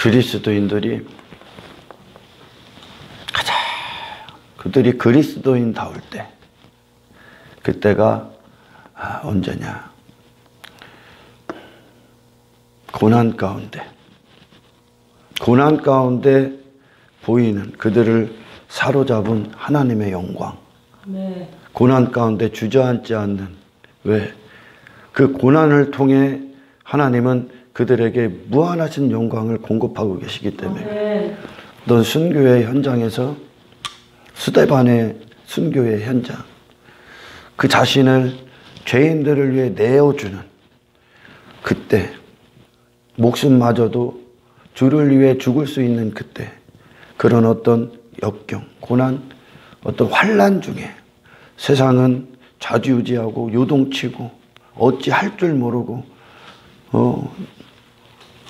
그리스도인들이 가장 그들이 그리스도인다울 때, 그때가 언제냐? 고난 가운데 보이는 그들을 사로잡은 하나님의 영광. 네. 고난 가운데 주저앉지 않는, 왜? 그 고난을 통해 하나님은 그들에게 무한하신 영광을 공급하고 계시기 때문에. 네. 어떤 순교의 현장에서, 스데반의 순교의 현장, 그 자신을 죄인들을 위해 내어주는 그때, 목숨마저도 주를 위해 죽을 수 있는 그때, 그런 어떤 역경, 고난, 어떤 환난 중에 세상은 좌지우지하고 요동치고 어찌할 줄 모르고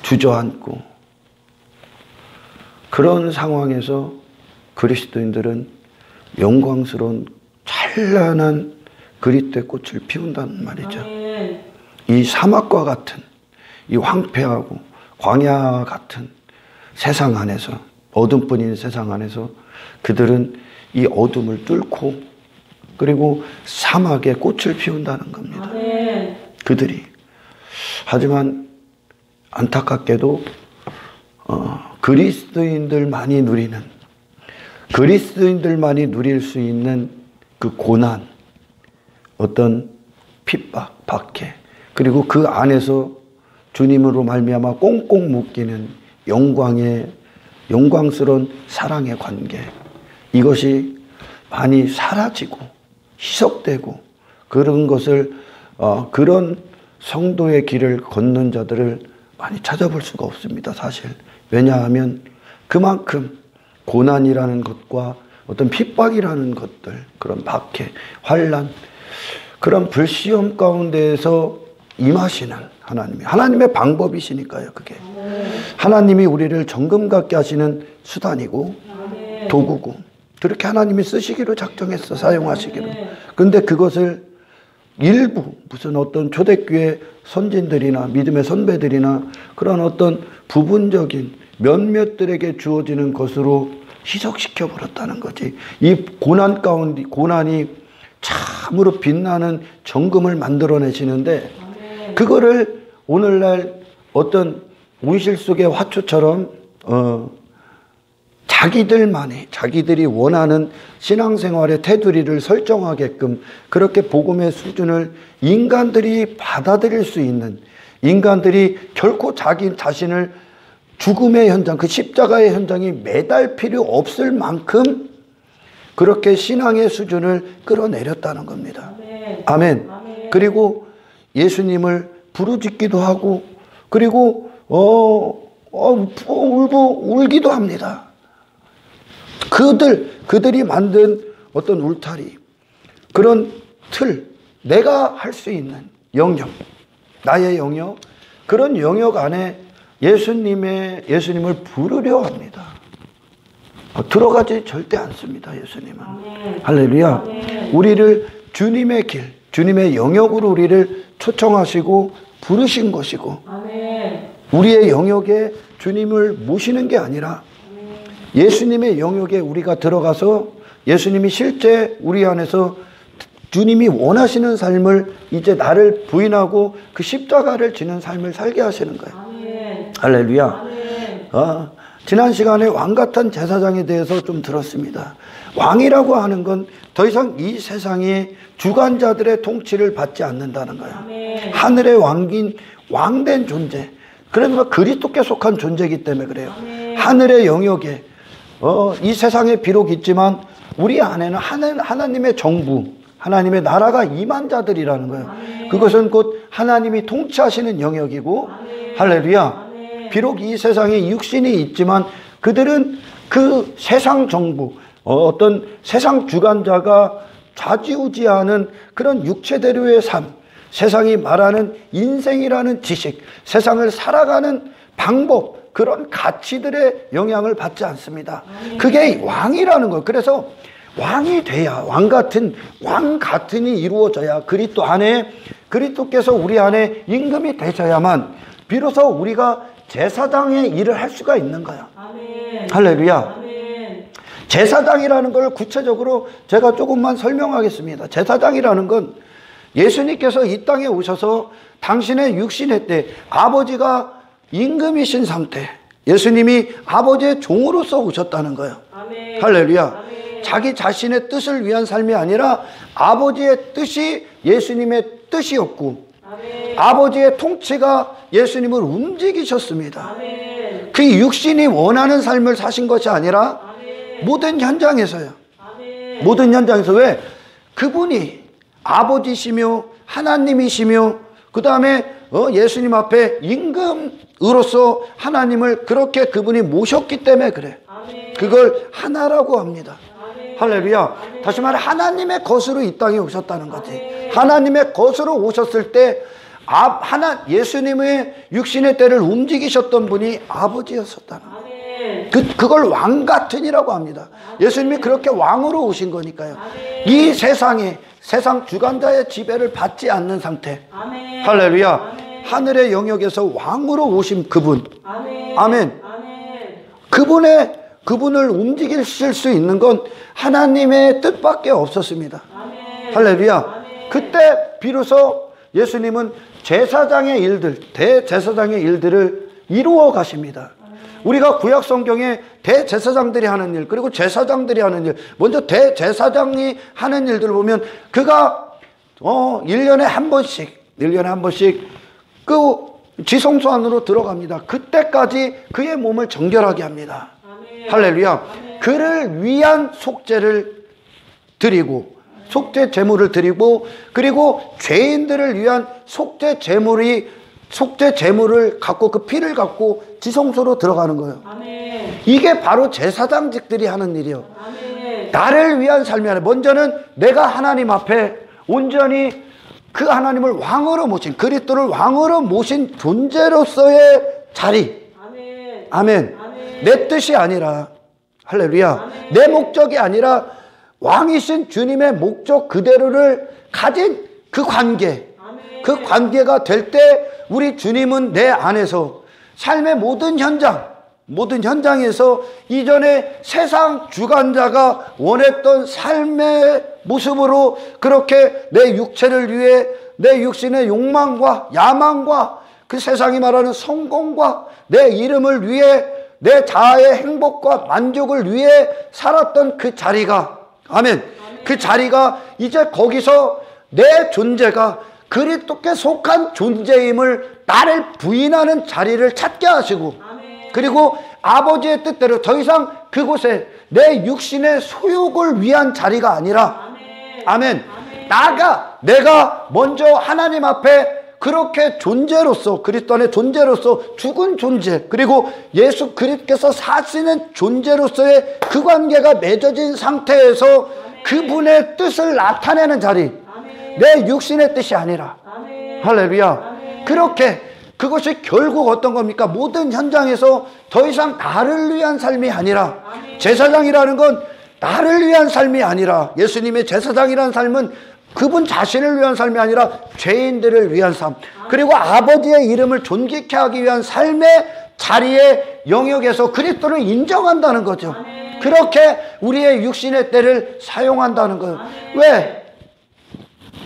주저앉고, 그런 상황에서 그리스도인들은 영광스러운 찬란한 그리스도의 꽃을 피운다는 말이죠. 아멘. 이 사막과 같은, 이 황폐하고 광야 같은 세상 안에서, 어둠뿐인 세상 안에서 그들은 이 어둠을 뚫고, 그리고 사막에 꽃을 피운다는 겁니다. 아멘. 그들이. 하지만 안타깝게도 그리스도인들만이 누릴 수 있는 그 고난, 어떤 핍박, 박해, 그리고 그 안에서 주님으로 말미암아 꽁꽁 묶이는 영광스러운 사랑의 관계, 이것이 많이 사라지고 희석되고, 그런 것을 그런 성도의 길을 걷는 자들을 많이 찾아볼 수가 없습니다, 사실. 왜냐하면 그만큼 고난이라는 것과 어떤 핍박이라는 것들, 그런 박해, 환난, 그런 불시험 가운데에서 임하시는 하나님의 방법이시니까요, 그게. 하나님이 우리를 정금 갖게 하시는 수단이고 도구고, 그렇게 하나님이 쓰시기로 작정했어, 사용하시기로. 근데 그것을 일부, 무슨 어떤 초대교회 선진들이나 믿음의 선배들이나 그런 어떤 부분적인 몇몇들에게 주어지는 것으로 희석시켜 버렸다는 거지. 이 고난 가운데, 고난이 참으로 빛나는 정금을 만들어내시는데, 그거를 오늘날 어떤 온실 속의 화초처럼 자기들이 원하는 신앙생활의 테두리를 설정하게끔, 그렇게 복음의 수준을 인간들이 받아들일 수 있는, 인간들이 결코 자기 자신을 죽음의 현장, 그 십자가의 현장이 매달 필요 없을 만큼 그렇게 신앙의 수준을 끌어내렸다는 겁니다. 아멘. 아멘. 그리고 예수님을 부르짖기도 하고, 그리고 울기도 합니다. 그들이 만든 어떤 울타리, 그런 틀, 내가 할 수 있는 영역, 나의 영역, 그런 영역 안에 예수님을 부르려 합니다. 들어가지 절대 않습니다, 예수님은. 아멘. 할렐루야. 아멘. 우리를 주님의 길, 주님의 영역으로 우리를 초청하시고 부르신 것이고, 아멘. 우리의 영역에 주님을 모시는 게 아니라 예수님의 영역에 우리가 들어가서 예수님이 실제 우리 안에서 주님이 원하시는 삶을, 이제 나를 부인하고 그 십자가를 지는 삶을 살게 하시는 거예요. 아멘. 할렐루야. 아멘. 지난 시간에 왕 같은 제사장에 대해서 좀 들었습니다. 왕이라고 하는 건 더 이상 이 세상의 주관자들의 통치를 받지 않는다는 거예요. 아멘. 하늘의 왕된 존재. 그러니까 그리스도께 속한 존재이기 때문에 그래요. 아멘. 하늘의 영역에 이 세상에 비록 있지만 우리 안에는 하나님의 정부, 하나님의 나라가 임한 자들이라는 거예요. 아멘. 그것은 곧 하나님이 통치하시는 영역이고, 아멘. 할렐루야. 아멘. 비록 이 세상에 육신이 있지만 그들은 그 세상 정부, 어떤 세상 주관자가 좌지우지하는 그런 육체대로의 삶, 세상이 말하는 인생이라는 지식, 세상을 살아가는 방법, 그런 가치들의 영향을 받지 않습니다. 그게 왕이라는 거예요. 그래서 왕이 돼야, 왕 같은이 이루어져야, 그리스도 안에, 그리스도께서 우리 안에 임금이 되셔야만 비로소 우리가 제사장의 일을 할 수가 있는 거야. 아멘. 할렐루야. 아멘. 제사장이라는 걸 구체적으로 제가 조금만 설명하겠습니다. 제사장이라는 건 예수님께서 이 땅에 오셔서 당신의 육신의 때 아버지가 임금이신 상태, 예수님이 아버지의 종으로서 오셨다는 거예요. 아멘. 할렐루야. 아멘. 자기 자신의 뜻을 위한 삶이 아니라 아버지의 뜻이 예수님의 뜻이었고, 아멘. 아버지의 통치가 예수님을 움직이셨습니다. 아멘. 그 육신이 원하는 삶을 사신 것이 아니라 아멘. 모든 현장에서요. 아멘. 모든 현장에서. 왜? 그분이 아버지시며 하나님이시며 그 다음에 예수님 앞에 임금으로서 하나님을 그렇게 그분이 모셨기 때문에 그래. 아멘. 그걸 하나라고 합니다. 아멘. 할렐루야. 아멘. 다시 말해 하나님의 것으로 이 땅에 오셨다는 거지. 아멘. 하나님의 것으로 오셨을 때 예수님의 육신의 때를 움직이셨던 분이 아버지였었다는 거예요. 아멘. 그걸 왕 같으니라고 합니다. 예수님이 그렇게 왕으로 오신 거니까요. 아멘. 이 세상 주관자의 지배를 받지 않는 상태. 아멘. 할렐루야. 아멘. 하늘의 영역에서 왕으로 오신 그분. 아멘. 아멘. 아멘. 그분을 움직이실 수 있는 건 하나님의 뜻밖에 없었습니다. 아멘. 할렐루야. 아멘. 그때 비로소 예수님은 제사장의 일들, 대제사장의 일들을 이루어 가십니다. 우리가 구약 성경에 대제사장들이 하는 일, 그리고 제사장들이 하는 일, 먼저 대제사장이 하는 일들을 보면 그가 1년에 한 번씩 그 지성소 안으로 들어갑니다. 그때까지 그의 몸을 정결하게 합니다. 아멘. 할렐루야. 아멘. 그를 위한 속죄를 드리고, 속죄 제물을 드리고, 그리고 죄인들을 위한 속죄 제물을 갖고 그 피를 갖고 지성소로 들어가는 거예요. 아멘. 이게 바로 제사장직들이 하는 일이요. 아멘. 나를 위한 삶이 아니라 먼저는 내가 하나님 앞에 온전히 그 하나님을 왕으로 모신, 그리스도를 왕으로 모신 존재로서의 자리. 아멘. 아멘. 아멘. 내 뜻이 아니라, 할렐루야. 아멘. 내 목적이 아니라 왕이신 주님의 목적 그대로를 가진 그 관계. 아멘. 그 관계가 될 때 우리 주님은 내 안에서 삶의 모든 현장에서 이전에 세상 주관자가 원했던 삶의 모습으로 그렇게 내 육체를 위해 내 육신의 욕망과 야망과 그 세상이 말하는 성공과 내 이름을 위해 내 자아의 행복과 만족을 위해 살았던 그 자리가, 아멘. 그 자리가 이제 거기서 내 존재가 그리스도께 속한 존재임을 나를 부인하는 자리를 찾게 하시고, 그리고 아버지의 뜻대로 더 이상 그곳에 내 육신의 소욕을 위한 자리가 아니라, 아멘. 내가 먼저 하나님 앞에 그렇게 존재로서, 그리스도 안의 존재로서 죽은 존재, 그리고 예수 그리스도께서 사시는 존재로서의 그 관계가 맺어진 상태에서 그분의 뜻을 나타내는 자리, 내 육신의 뜻이 아니라, 할렐루야. 그렇게 그것이 결국 어떤 겁니까? 모든 현장에서 더 이상 나를 위한 삶이 아니라, 제사장이라는 건 나를 위한 삶이 아니라, 예수님의 제사장이라는 삶은 그분 자신을 위한 삶이 아니라 죄인들을 위한 삶, 그리고 아버지의 이름을 존귀케 하기 위한 삶의 자리의 영역에서 그리스도를 인정한다는 거죠. 그렇게 우리의 육신의 때를 사용한다는 거예요. 왜?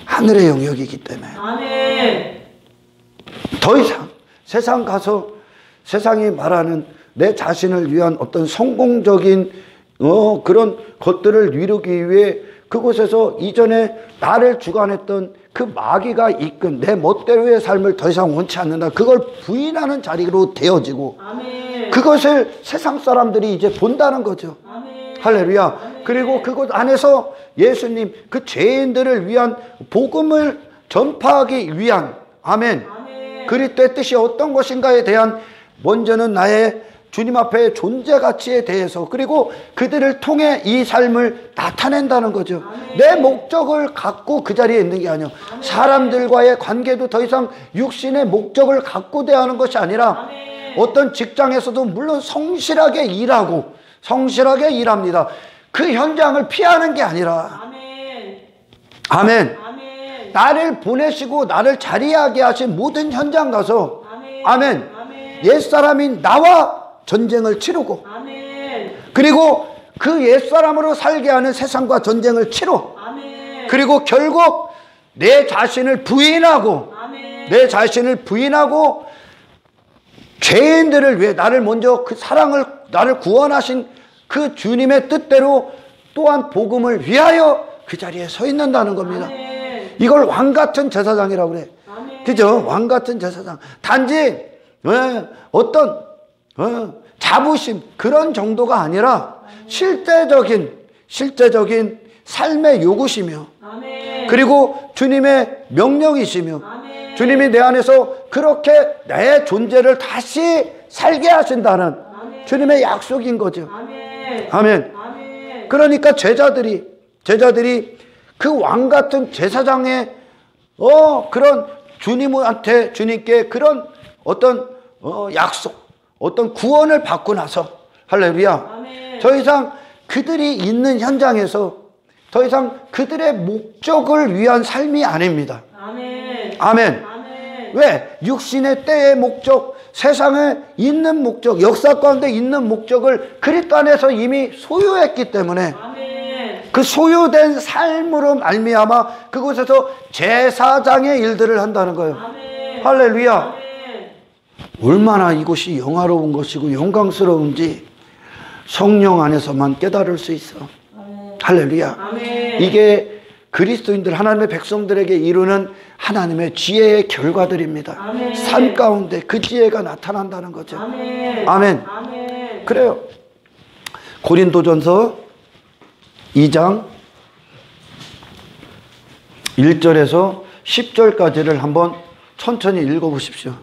하늘의 영역이기 때문에. 더 이상 세상 가서 세상이 말하는 내 자신을 위한 어떤 성공적인 그런 것들을 이루기 위해 그곳에서 이전에 나를 주관했던 그 마귀가 이끈 내 멋대로의 삶을 더 이상 원치 않는다. 그걸 부인하는 자리로 되어지고, 그것을 세상 사람들이 이제 본다는 거죠. 할렐루야. 그리고 그곳 안에서 예수님, 그 죄인들을 위한 복음을 전파하기 위한, 아멘. 그리스도의 뜻이 어떤 것인가에 대한, 먼저는 나의 주님 앞에 존재 가치에 대해서, 그리고 그들을 통해 이 삶을 나타낸다는 거죠. 내 목적을 갖고 그 자리에 있는 게 아니에요. 사람들과의 관계도 더 이상 육신의 목적을 갖고 대하는 것이 아니라, 어떤 직장에서도 물론 성실하게 일합니다. 그 현장을 피하는 게 아니라, 아멘. 나를 보내시고 나를 자리하게 하신 모든 현장 가서, 아멘. 옛사람인 나와 전쟁을 치르고 아멘. 그리고 그 옛사람으로 살게 하는 세상과 전쟁을 치러 아멘. 그리고 결국 내 자신을 부인하고 아멘. 내 자신을 부인하고 죄인들을 위해 나를 먼저 그 사랑을 나를 구원하신 그 주님의 뜻대로 또한 복음을 위하여 그 자리에 서 있는다는 겁니다. 아멘. 이걸 왕같은 제사장이라고 그래. 아멘. 그죠? 왕같은 제사장. 단지 어떤 자부심 그런 정도가 아니라 실제적인 삶의 요구시며 아멘. 그리고 주님의 명령이시며 아멘. 주님이 내 안에서 그렇게 내 존재를 다시 살게 하신다는 아멘. 주님의 약속인 거죠. 아멘. 아멘. 아멘. 그러니까 제자들이 그 왕같은 제사장의 그런 주님께 그런 어떤 약속, 어떤 구원을 받고 나서 할렐루야. 아멘. 더 이상 그들이 있는 현장에서 더 이상 그들의 목적을 위한 삶이 아닙니다. 아멘. 아멘. 아멘. 왜? 육신의 때의 목적, 세상에 있는 목적, 역사 가운데 있는 목적을 그리스도 안에서 이미 소유했기 때문에 아멘. 그 소유된 삶으로 말미암아 그곳에서 제사장의 일들을 한다는 거예요. 아멘. 할렐루야. 아멘. 얼마나 이곳이 영화로운 것이고 영광스러운지 성령 안에서만 깨달을 수 있어. 아멘. 할렐루야. 아멘. 이게 그리스도인들 하나님의 백성들에게 이루는 하나님의 지혜의 결과들입니다. 아멘. 삶 가운데 그 지혜가 나타난다는 거죠. 아멘. 아멘. 아멘. 그래요. 고린도전서 2장 1절에서 10절까지를 한번 천천히 읽어보십시오.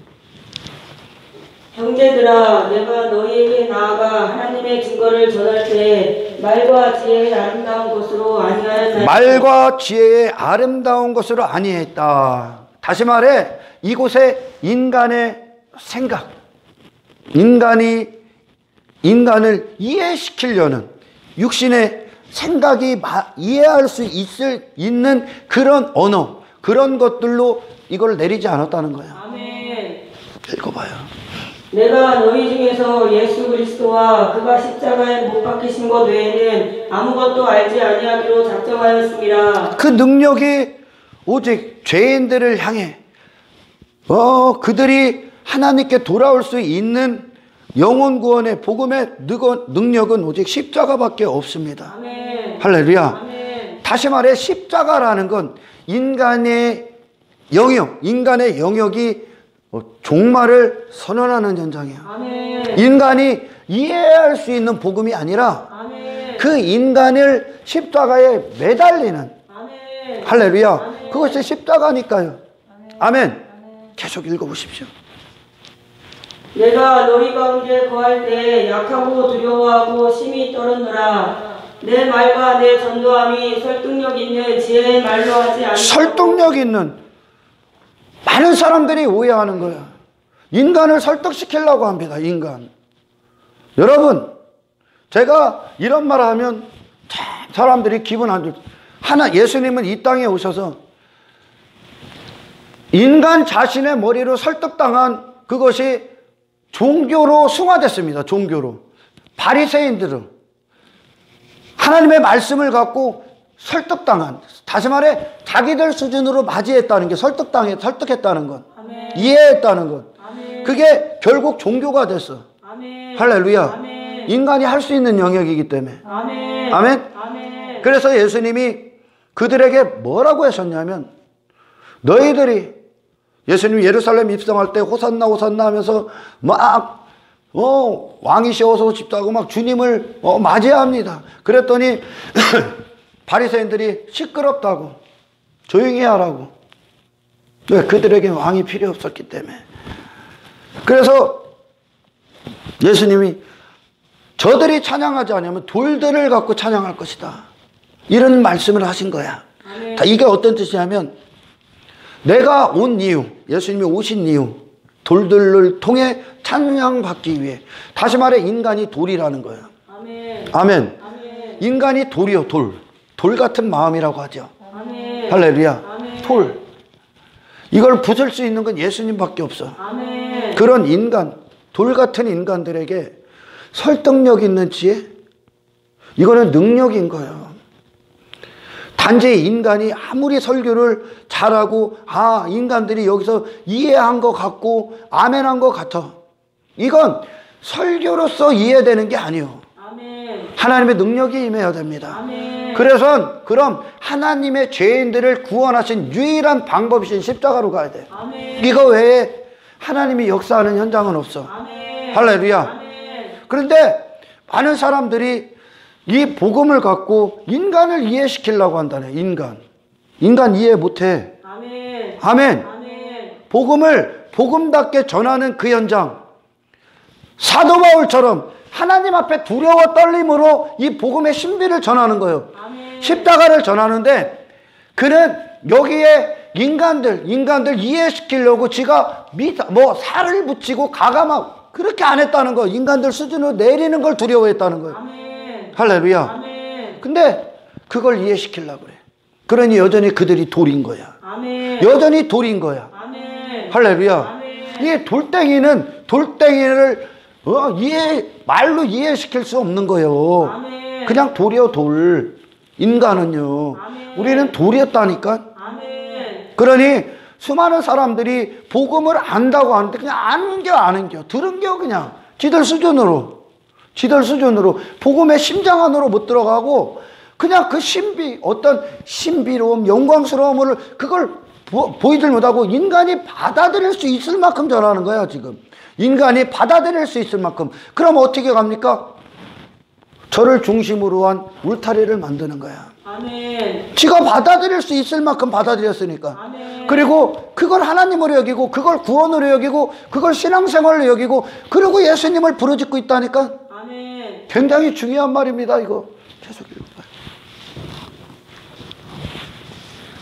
형제들아, 내가 너희에게 나아가 하나님의 증거를 전할 때 말과 지혜의 아름다운 것으로 아니하였나이까. 말과 지혜의 아름다운 것으로 아니했다. 다시 말해 이곳에 인간의 생각, 인간을 이해시키려는 육신의 생각이 이해할 수 있는 그런 언어, 그런 것들로 이걸 내리지 않았다는 거야. 아멘. 읽어봐요. 내가 너희 중에서 예수 그리스도와 그가 십자가에 못 박히신 것 외에는 아무것도 알지 아니하기로 작정하였습니다. 그 능력이 오직 죄인들을 향해 그들이 하나님께 돌아올 수 있는 영혼 구원의 복음의 능력은 오직 십자가밖에 없습니다. 아멘. 할렐루야. 아멘. 다시 말해 십자가라는 건 인간의 영역이 종말을 선언하는 현장이야. 아멘. 인간이 이해할 수 있는 복음이 아니라 아멘. 그 인간을 십자가에 매달리는 아멘. 할렐루야. 아멘. 그것이 십자가니까요. 아멘. 계속 읽어보십시오. 내가 너희 가운데 거할 때 약하고 두려워하고 심히 떨었노라. 내 말과 내 전도함이 설득력 있는 지혜의 말로 하지 않고 설득력 있는 많은 사람들이 오해하는 거야. 인간을 설득시키려고 합니다. 인간. 여러분, 제가 이런 말을 하면 참 사람들이 기분 안 좋죠. 예수님은 이 땅에 오셔서 인간 자신의 머리로 설득당한 그것이 종교로 승화됐습니다. 종교로. 바리새인들은 하나님의 말씀을 갖고 설득당한, 다시 말해 자기들 수준으로 맞이했다는 게 설득했다는 것, 아멘. 이해했다는 것. 아멘. 그게 결국 종교가 됐어. 아멘. 할렐루야. 아멘. 인간이 할 수 있는 영역이기 때문에. 아멘. 아멘. 아멘. 그래서 예수님이 그들에게 뭐라고 하셨냐면, 너희들이 예수님이 예루살렘 입성할 때 호산나 호산나 하면서 막 왕이시여 어서 오십시오 하고 막 주님을 맞이합니다. 그랬더니 바리새인들이 시끄럽다고, 조용히 하라고. 왜? 그들에게 왕이 필요 없었기 때문에. 그래서 예수님이 저들이 찬양하지 않으면 돌들을 갖고 찬양할 것이다, 이런 말씀을 하신 거야. 아멘. 이게 어떤 뜻이냐면, 내가 온 이유, 예수님이 오신 이유, 돌들을 통해 찬양받기 위해. 다시 말해 인간이 돌이라는 거예요. 아멘. 아멘. 아멘. 인간이 돌이요, 돌 같은 마음이라고 하죠. 아멘. 할렐루야. 아멘. 돌. 이걸 부술 수 있는 건 예수님밖에 없어. 아멘. 그런 인간, 돌 같은 인간들에게 설득력 있는 지혜? 이거는 능력인 거예요. 단지 인간이 아무리 설교를 잘하고 인간들이 여기서 이해한 것 같고 아멘한 것 같아. 이건 설교로서 이해되는 게 아니에요. 아멘. 하나님의 능력이 임해야 됩니다. 아멘. 그래서 그럼 하나님의 죄인들을 구원하신 유일한 방법이신 십자가로 가야 돼. 아멘. 이거 외에 하나님이 역사하는 현장은 없어. 아멘. 할렐루야. 아멘. 그런데 많은 사람들이 이 복음을 갖고 인간을 이해시키려고 한다네. 인간 이해 못해. 아멘. 아멘. 아멘. 복음을 복음답게 전하는 그 현장, 사도 바울처럼 하나님 앞에 두려워 떨림으로 이 복음의 신비를 전하는 거예요. 아멘. 십자가를 전하는데 그는 여기에 인간들 이해시키려고 지가 살을 붙이고 가감하고 그렇게 안 했다는 거예요. 인간들 수준으로 내리는 걸 두려워했다는 거예요. 아멘. 할렐루야. 아멘. 근데 그걸 이해시키려고 그래. 그러니 여전히 그들이 돌인 거야. 아멘. 여전히 돌인 거야. 아멘. 할렐루야. 아멘. 이 돌덩이를 말로 이해시킬 수 없는 거예요. 아멘. 그냥 돌이요, 돌. 인간은요. 아멘. 우리는 돌이었다니까. 아멘. 그러니 수많은 사람들이 복음을 안다고 하는데 그냥 아는겨. 들은겨, 그냥. 지들 수준으로 복음의 심장 안으로 못 들어가고 그냥 그 어떤 신비로움, 영광스러움을 그걸 보이질 못하고 인간이 받아들일 수 있을 만큼 전하는 거야, 지금. 인간이 받아들일 수 있을 만큼. 그럼 어떻게 갑니까? 저를 중심으로 한 울타리를 만드는 거야. 아멘. 지가 받아들일 수 있을 만큼 받아들였으니까. 아멘. 그리고 그걸 하나님으로 여기고 그걸 구원으로 여기고 그걸 신앙생활로 여기고 그리고 예수님을 부르짖고 있다니까. 아멘. 굉장히 중요한 말입니다. 이거 계속 읽어봐요.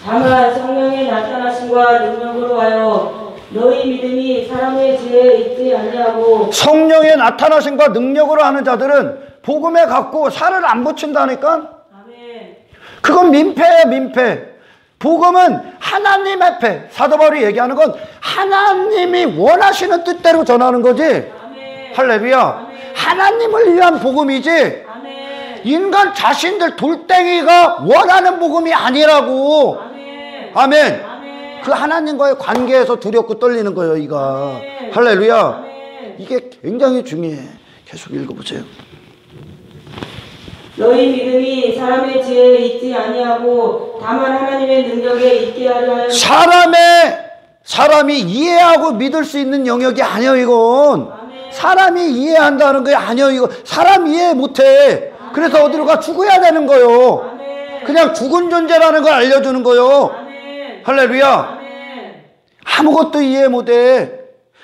다만 성령의 나타나심과 능력으로 하여 너희 믿음이 사람의 지혜에 있지 아니하고 성령의 나타나심과 능력으로 하는 자들은 복음에 갖고 살을 안 붙인다니까. 아멘. 그건 민폐야, 민폐. 복음은 하나님의 패. 사도 바울이 얘기하는 건 하나님이 원하시는 뜻대로 전하는 거지. 아멘. 할렐루야. 아멘. 하나님을 위한 복음이지 아멘. 인간 자신들 돌덩이가 원하는 복음이 아니라고. 아멘. 아멘. 아멘. 그 하나님과의 관계에서 두렵고 떨리는 거예요, 이가. 아멘. 할렐루야. 아멘. 이게 굉장히 중요해. 계속 읽어보세요. 너희 믿음이 사람의 지혜에 있지 아니하고 다만 하나님의 능력에 있게 하려 하여 사람이 이해하고 믿을 수 있는 영역이 아니에요, 이건. 아멘. 사람이 이해한다는 게 아니에요, 이거. 사람 이해 못해. 그래서 어디로 가? 죽어야 되는 거예요. 아멘. 그냥 죽은 존재라는 걸 알려주는 거예요. 아멘. 할렐루야. 아멘. 아무것도 이해 못해.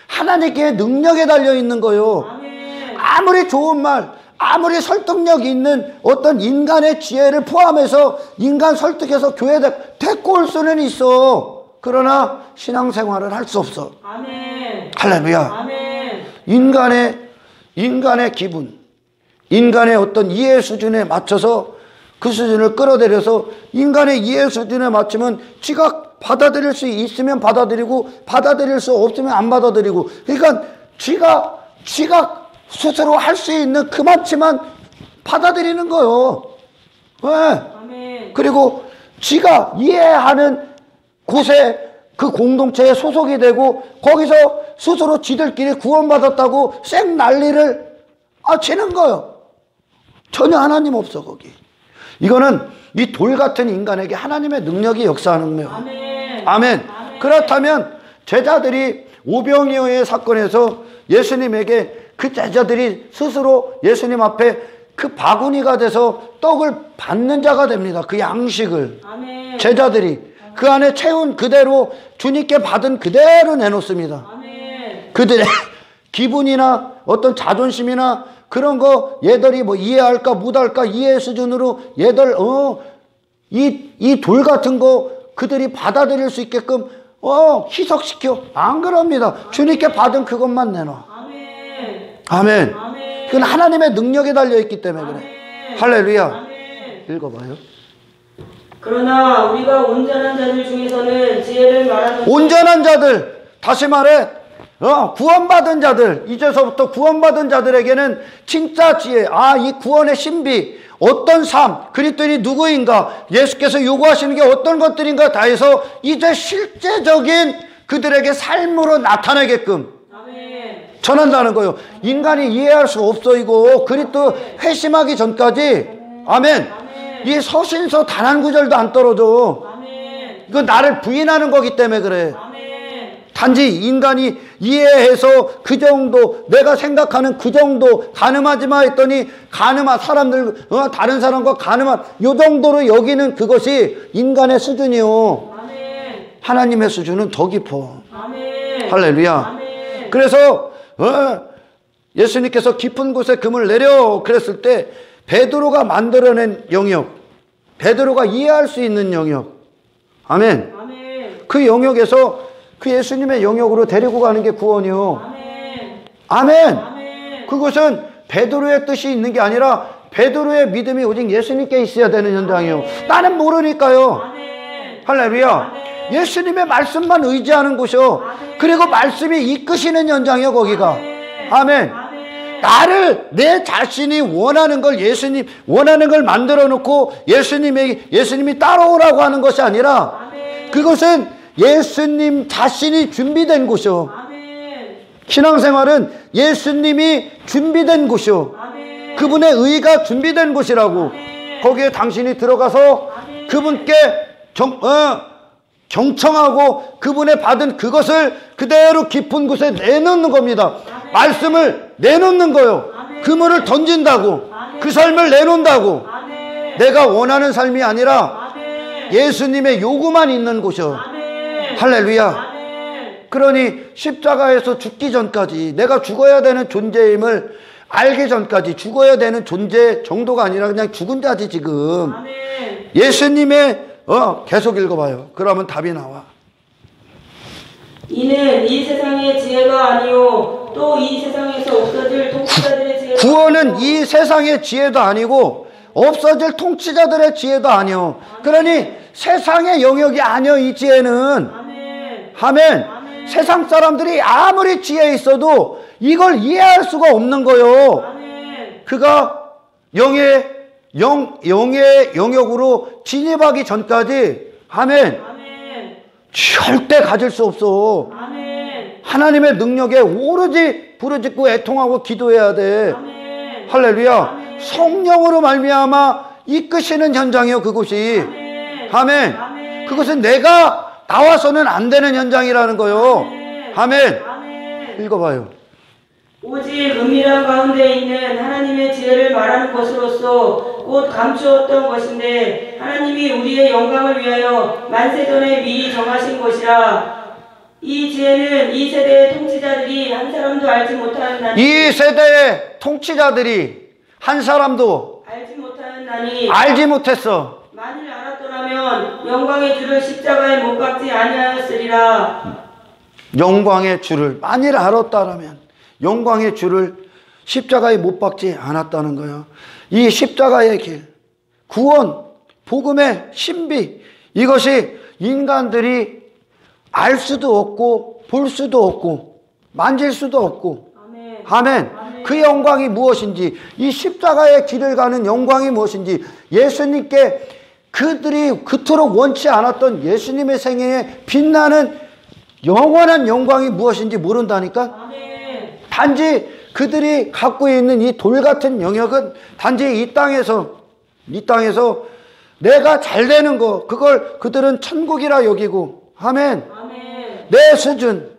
하나님께 능력에 달려있는 거예요. 아멘. 아무리 좋은 말, 아무리 설득력 있는 어떤 인간의 지혜를 포함해서 인간 설득해서 교회 데리고 올 수는 있어. 그러나 신앙생활을 할 수 없어. 아멘. 할렐루야. 아멘. 인간의 기분, 인간의 어떤 이해 수준에 맞춰서 그 수준을 끌어들여서 인간의 이해 수준에 맞추면 지가 받아들일 수 있으면 받아들이고 받아들일 수 없으면 안 받아들이고, 그러니까 지가 스스로 할 수 있는 그만치만 받아들이는 거예요. 왜? 아멘. 그리고 지가 이해하는 곳에 그 공동체에 소속이 되고 거기서 스스로 지들끼리 구원받았다고 쌩 난리를 치는 거예요. 전혀 하나님 없어, 거기. 이거는 이 돌 같은 인간에게 하나님의 능력이 역사하는 거예요. 아멘. 아멘. 그렇다면 제자들이 오병이어의 사건에서 예수님에게 그 제자들이 스스로 예수님 앞에 그 바구니가 돼서 떡을 받는 자가 됩니다. 그 양식을. 아멘. 제자들이 그 안에 채운 그대로 주님께 받은 그대로 내놓습니다. 아멘. 그들의 기분이나 어떤 자존심이나 그런 거 얘들이 뭐 이해할까 못할까 이해 수준으로 얘들 이 돌 같은 거 그들이 받아들일 수 있게끔 희석시켜. 안 그럽니다. 주님께 받은 그것만 내놔. 아멘. 아멘. 아멘. 그건 하나님의 능력에 달려있기 때문에 그래. 아멘. 할렐루야. 아멘. 읽어봐요. 그러나 우리가 온전한 자들 중에서는 지혜를 말하는 온전한 자들, 다시 말해 구원받은 자들, 이제서부터 구원받은 자들에게는 진짜 지혜, 이 구원의 신비, 어떤 삶, 그리스도인이 누구인가, 예수께서 요구하시는 게 어떤 것들인가 다 해서 이제 실제적인 그들에게 삶으로 나타나게끔 전한다는 거예요. 인간이 이해할 수 없어. 이거 그리스도 회심하기 전까지, 아멘, 이 서신서 단 한 구절도 안 떨어져. 이거 나를 부인하는 거기 때문에 그래. 단지 인간이 이해해서 그 정도, 내가 생각하는 그 정도, 가늠하지 마 했더니 가늠한 사람들, 다른 사람과 가늠한 요 정도로 여기는 그것이 인간의 수준이요. 하나님의 수준은 더 깊어. 할렐루야. 그래서 예수님께서 깊은 곳에 금을 내려 그랬을 때 베드로가 만들어낸 영역, 베드로가 이해할 수 있는 영역, 아멘. 그 영역에서 그 예수님의 영역으로 데리고 가는 게 구원이요. 아멘. 그것은 베드로의 뜻이 있는 게 아니라 베드로의 믿음이 오직 예수님께 있어야 되는 현장이요. 나는 모르니까요. 할렐루야. 예수님의 말씀만 의지하는 곳이요. 그리고 말씀이 이끄시는 현장이요, 거기가. 아멘. 나를, 내 자신이 원하는 걸, 예수님 원하는 걸 만들어 놓고 예수님이 따라오라고 하는 것이 아니라 그것은 예수님 자신이 준비된 곳이요. 신앙생활은 예수님이 준비된 곳이요. 그분의 의가 준비된 곳이라고. 거기에 당신이 들어가서 그분께 경청하고 그분의 받은 그것을 그대로 깊은 곳에 내놓는 겁니다. 말씀을 내놓는 거요. 그물을 던진다고. 그 삶을 내놓는다고. 내가 원하는 삶이 아니라 예수님의 요구만 있는 곳이요. 할렐루야. 그러니 십자가에서 죽기 전까지, 내가 죽어야 되는 존재임을 알기 전까지, 죽어야 되는 존재 정도가 아니라 그냥 죽은 자지 지금. 예수님의 계속 읽어봐요. 그러면 답이 나와. 이는 이 세상의 지혜가 아니요 또 이 세상에서 없어질 통치자들의 지혜가, 구원은 이 세상의 지혜도 아니고 없어질 통치자들의 지혜도 아니요. 그러니 세상의 영역이 아니요, 이 지혜는. 아멘. 세상 사람들이 아무리 지혜 있어도 이걸 이해할 수가 없는 거요. 그가 영의 영역으로 진입하기 전까지, 아멘, 절대 가질 수 없어. 하나님의 능력에 오로지 부르짖고 애통하고 기도해야 돼. 할렐루야. 성령으로 말미암아 이끄시는 현장이요, 그곳이. 아멘. 그것은 내가 나와서는 안 되는 현장이라는 거요. 아멘. 읽어봐요. 오직 은밀한 가운데 있는 하나님의 지혜를 말하는 것으로서 곧 감추었던 것인데 하나님이 우리의 영광을 위하여 만세전에 미리 정하신 것이라. 이 지혜는 이 세대의 통치자들이 한 사람도 알지 못하였나니, 이 세대의 통치자들이 한 사람도 알지 못했어. 만일 알았더라면 영광의 주를 십자가에 못 박지 아니하였으리라. 영광의 주를 만일 알았다라면 영광의 주를 십자가에 못 박지 않았다는 거예요. 이 십자가의 길, 구원, 복음의 신비, 이것이 인간들이 알 수도 없고 볼 수도 없고 만질 수도 없고, 아멘. 그 영광이 무엇인지, 이 십자가의 길을 가는 영광이 무엇인지, 예수님께 그들이 그토록 원치 않았던 예수님의 생애에 빛나는 영원한 영광이 무엇인지 모른다니까. 단지 그들이 갖고 있는 이 돌 같은 영역은 단지 이 땅에서 내가 잘 되는 거, 그걸 그들은 천국이라 여기고, 아멘. 내 수준,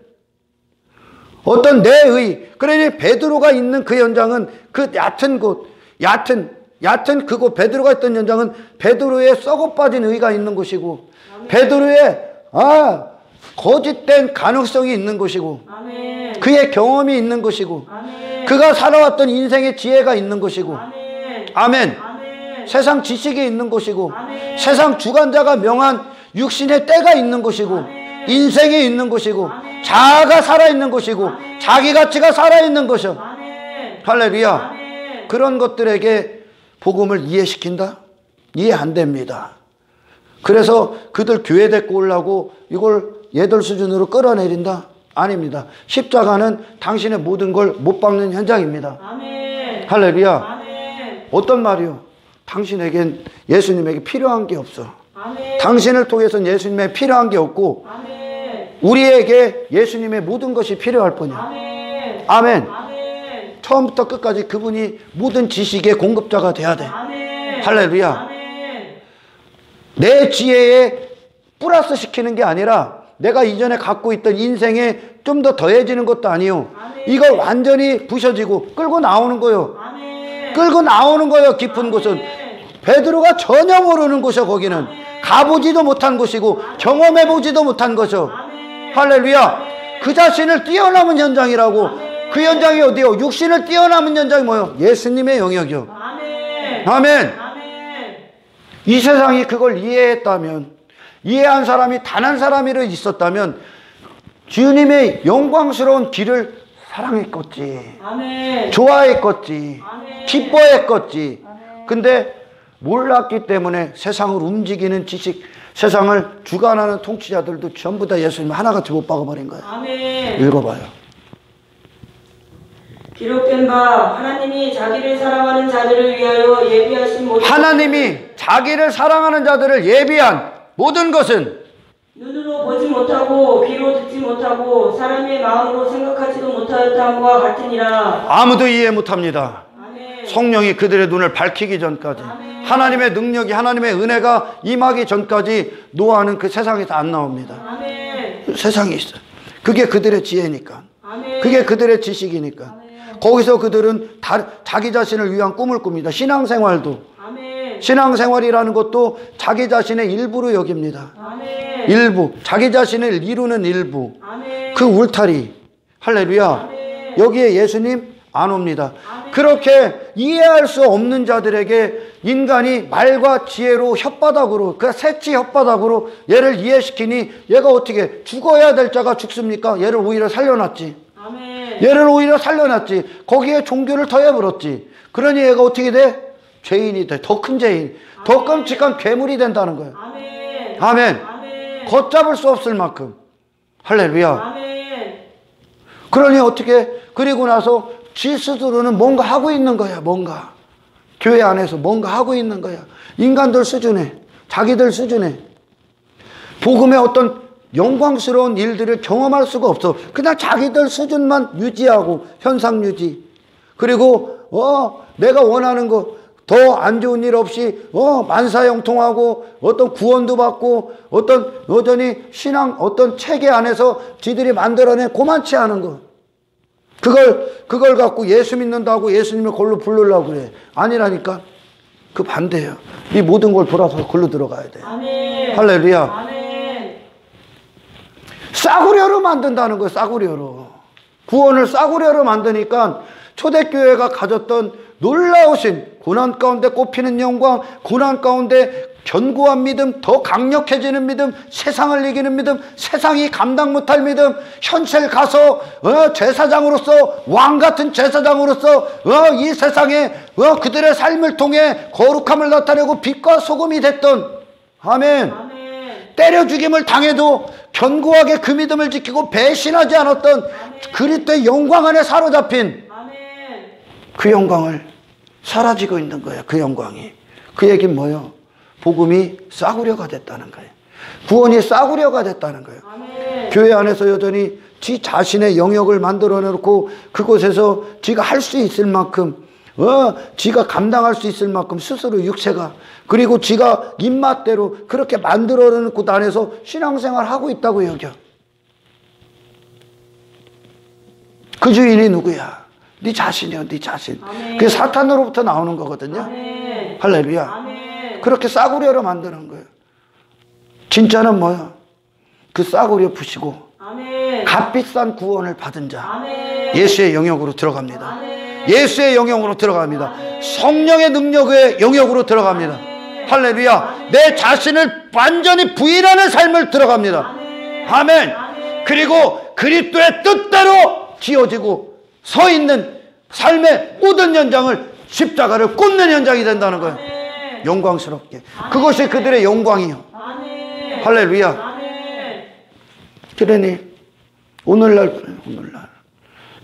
어떤 내 의. 그러니 베드로가 있는 그 현장은 그 얕은 곳, 얕은 그곳, 베드로가 있던 현장은 베드로의 썩어 빠진 의가 있는 곳이고, 베드로의 거짓된 가능성이 있는 곳이고, 그의 경험이 있는 곳이고, 그가 살아왔던 인생의 지혜가 있는 곳이고, 아멘. 세상 지식이 있는 곳이고, 세상 주관자가 명한 육신의 때가 있는 곳이고, 인생이 있는 곳이고, 자아가 살아있는 곳이고, 자기 가치가 살아있는 곳이요. 할렐루야. 그런 것들에게 복음을 이해시킨다? 이해 안 됩니다. 그래서 그들 교회 데리고 오려고 이걸 얘들 수준으로 끌어내린다? 아닙니다. 십자가는 당신의 모든 걸 못 박는 현장입니다. 아멘. 할렐루야. 아멘. 어떤 말이요? 당신에겐 예수님에게 필요한 게 없어. 아멘. 당신을 통해서는 예수님에게 필요한 게 없고 아멘. 우리에게 예수님의 모든 것이 필요할 뿐이야. 아멘. 아멘. 아멘. 처음부터 끝까지 그분이 모든 지식의 공급자가 돼야 돼. 아멘. 할렐루야. 아멘. 내 지혜에 플러스 시키는 게 아니라 내가 이전에 갖고 있던 인생에 좀 더 더해지는 것도 아니요. 아멘. 이걸 완전히 부셔지고 끌고 나오는 거요. 아멘. 끌고 나오는 거예요. 깊은 곳은. 베드로가 전혀 모르는 곳이요. 거기는. 아멘. 가보지도 못한 곳이고 경험해보지도 못한 것이요. 아멘. 할렐루야. 아멘. 그 자신을 뛰어넘은 현장이라고. 아멘. 그 현장이 어디요? 육신을 뛰어넘은 현장이 뭐요? 예수님의 영역이요. 아멘. 아멘. 아멘. 이 세상이 그걸 이해했다면, 이해한 사람이 단 한 사람이라도 있었다면 주님의 영광스러운 길을 사랑했겠지. 아멘. 좋아했겠지. 아멘. 기뻐했겠지. 아멘. 근데 몰랐기 때문에 세상을 움직이는 지식, 세상을 주관하는 통치자들도 전부 다 예수님 하나같이 못 박아버린 거예요. 아멘. 읽어봐요. 기록된 바 하나님이 자기를 사랑하는 자들을 위하여 예비하신 모든 하나님이 자기를 사랑하는 자들을 예비한 모든 것은 눈으로 보지 못하고 귀로 듣지 못하고 사람의 마음으로 생각하지도 못하였다함과 같으니라. 아무도 이해 못합니다. 아멘. 성령이 그들의 눈을 밝히기 전까지, 아멘. 하나님의 능력이, 하나님의 은혜가 임하기 전까지 노아는 그 세상에서 안 나옵니다. 아멘. 세상에 있어요. 그게 그들의 지혜니까. 아멘. 그게 그들의 지식이니까. 아멘. 거기서 그들은 자기 자신을 위한 꿈을 꿉니다. 신앙생활도. 아멘. 신앙생활이라는 것도 자기 자신의 일부로 여깁니다. 아멘. 일부. 자기 자신을 이루는 일부. 아멘. 그 울타리. 할렐루야. 아멘. 여기에 예수님 안 옵니다. 아멘. 그렇게 이해할 수 없는 자들에게 인간이 말과 지혜로 혓바닥으로, 그 새치 혓바닥으로 얘를 이해시키니 얘가 어떻게 죽어야 될 자가 죽습니까? 얘를 오히려 살려놨지. 아멘. 얘를 오히려 살려놨지. 거기에 종교를 더해버렸지. 그러니 얘가 어떻게 돼? 죄인이 돼. 더 큰 죄인. 더 끔찍한 괴물이 된다는 거예요. 아멘. 아멘. 아멘. 걷잡을 수 없을 만큼. 할렐루야. 아멘. 그러니 어떻게, 그리고 나서 지 스스로는 뭔가 하고 있는 거야. 뭔가 교회 안에서 뭔가 하고 있는 거야. 인간들 수준에, 자기들 수준에 복음의 어떤 영광스러운 일들을 경험할 수가 없어. 그냥 자기들 수준만 유지하고 현상 유지. 그리고 내가 원하는 거 더 안 좋은 일 없이 만사형통하고 어떤 구원도 받고 어떤 여전히 신앙 어떤 체계 안에서 지들이 만들어낸 고만치 않은 거. 그걸 갖고 예수 믿는다고 예수님을 걸로 부르려고 그래. 아니라니까. 그 반대예요. 이 모든 걸 돌아서 걸로 들어가야 돼. 아멘. 할렐루야. 아멘. 싸구려로 만든다는 거예요. 싸구려로. 구원을 싸구려로 만드니까 초대교회가 가졌던 놀라우신 고난 가운데 꼽히는 영광, 고난 가운데 견고한 믿음, 더 강력해지는 믿음, 세상을 이기는 믿음, 세상이 감당 못할 믿음, 현실 가서 제사장으로서, 왕같은 제사장으로서 이 세상에 그들의 삶을 통해 거룩함을 나타내고 빛과 소금이 됐던, 아멘. 아멘. 때려 죽임을 당해도 견고하게 그 믿음을 지키고 배신하지 않았던 그리스도의 영광 안에 사로잡힌 아멘. 그 영광을 사라지고 있는 거예요. 그 영광이. 그 얘기는 뭐예요? 복음이 싸구려가 됐다는 거예요. 구원이 싸구려가 됐다는 거예요. 아멘. 교회 안에서 여전히 지 자신의 영역을 만들어 놓고 그곳에서 지가 할 수 있을 만큼 지가 감당할 수 있을 만큼 스스로 육체가, 그리고 지가 입맛대로 그렇게 만들어 놓은 곳 안에서 신앙생활 하고 있다고 여겨. 그 주인이 누구야? 네 자신이요. 네 자신. 아멘. 그게 사탄으로부터 나오는 거거든요. 아멘. 할렐루야. 아멘. 그렇게 싸구려로 만드는 거예요. 진짜는 뭐야? 그 싸구려 부시고 아멘. 값비싼 구원을 받은 자, 아멘. 예수의 영역으로 들어갑니다. 아멘. 예수의 영역으로 들어갑니다. 아멘. 성령의 능력의 영역으로 들어갑니다. 아멘. 할렐루야. 아멘. 내 자신을 완전히 부인하는 삶을 들어갑니다. 아멘. 아멘. 아멘. 그리고 그리스도의 뜻대로 지어지고 서 있는 삶의 모든 현장을, 십자가를 꽂는 현장이 된다는 거예요. 아멘. 영광스럽게. 그것이 그들의 영광이요. 아멘. 할렐루야. 아멘. 그러니 오늘날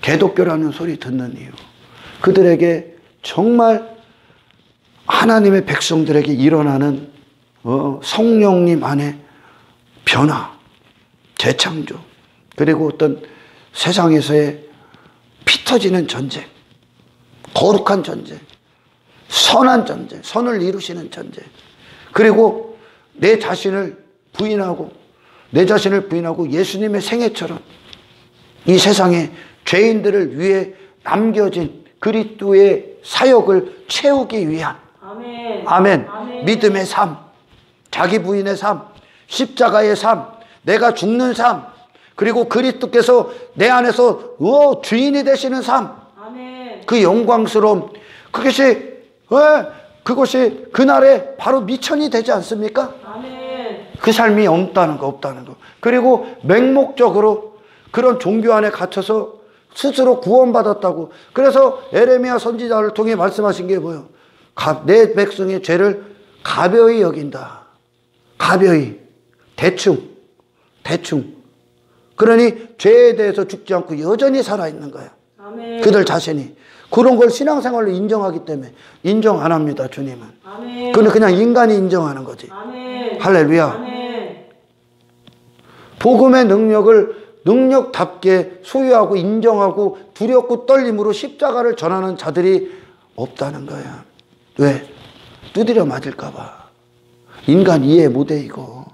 개독교라는 소리 듣는 이유, 그들에게 정말 하나님의 백성들에게 일어나는 성령님 안에 변화, 재창조, 그리고 어떤 세상에서의 피 터지는 전쟁, 거룩한 전쟁, 선한 전쟁, 선을 이루시는 전쟁, 그리고 내 자신을 부인하고 예수님의 생애처럼 이 세상에 죄인들을 위해 남겨진 그리스도의 사역을 채우기 위한 아멘. 믿음의 삶, 자기 부인의 삶, 십자가의 삶, 내가 죽는 삶, 그리고 그리스도께서 내 안에서 주인이 되시는 삶, 그 영광스러움, 그것이 그날에 바로 미천이 되지 않습니까? 그 삶이 없다는 거. 그리고 맹목적으로 그런 종교 안에 갇혀서 스스로 구원받았다고. 그래서 에레미야 선지자를 통해 말씀하신 게 뭐예요? 내 백성의 죄를 가벼이 여긴다. 가벼이. 대충. 그러니 죄에 대해서 죽지 않고 여전히 살아있는 거예요. 아멘. 그들 자신이. 그런 걸 신앙생활로 인정하기 때문에 인정 안 합니다, 주님은. 아멘. 그건 그냥 인간이 인정하는 거지. 아멘. 할렐루야. 아멘. 복음의 능력답게 소유하고 인정하고 두렵고 떨림으로 십자가를 전하는 자들이 없다는 거야. 왜? 두드려 맞을까 봐. 인간 이해 못해 이거.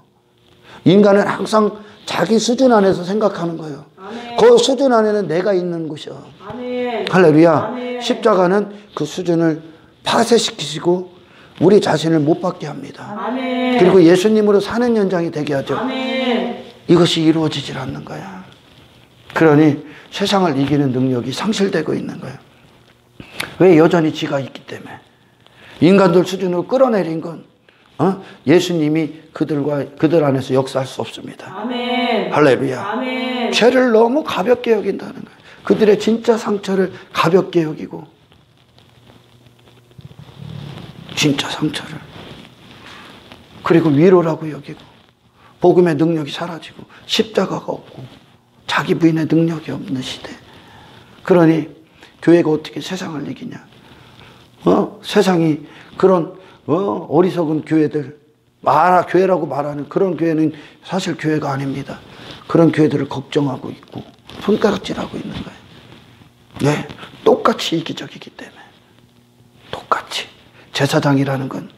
인간은 항상 자기 수준 안에서 생각하는 거예요. 아멘. 그 수준 안에는 내가 있는 곳이야. 아멘. 할렐루야. 아멘. 십자가는 그 수준을 파쇄시키시고 우리 자신을 못 받게 합니다. 아멘. 그리고 예수님으로 사는 연장이 되게 하죠. 아멘. 이것이 이루어지질 않는 거야. 그러니 세상을 이기는 능력이 상실되고 있는 거예요. 왜? 여전히 지가 있기 때문에. 인간들 수준으로 끌어내린 건 예수님이 그들 안에서 역사할 수 없습니다. 아멘. 할렐루야. 아멘. 죄를 너무 가볍게 여긴다는 거예요. 그들의 진짜 상처를 가볍게 여기고, 진짜 상처를, 그리고 위로라고 여기고, 복음의 능력이 사라지고 십자가가 없고 자기 부인의 능력이 없는 시대. 그러니 교회가 어떻게 세상을 이기냐? 세상이 그런 어리석은 교회들, 교회라고 말하는 그런 교회는 사실 교회가 아닙니다. 그런 교회들을 걱정하고 있고 손가락질하고 있는 거예요. 네, 똑같이 이기적이기 때문에. 똑같이. 제사장이라는 건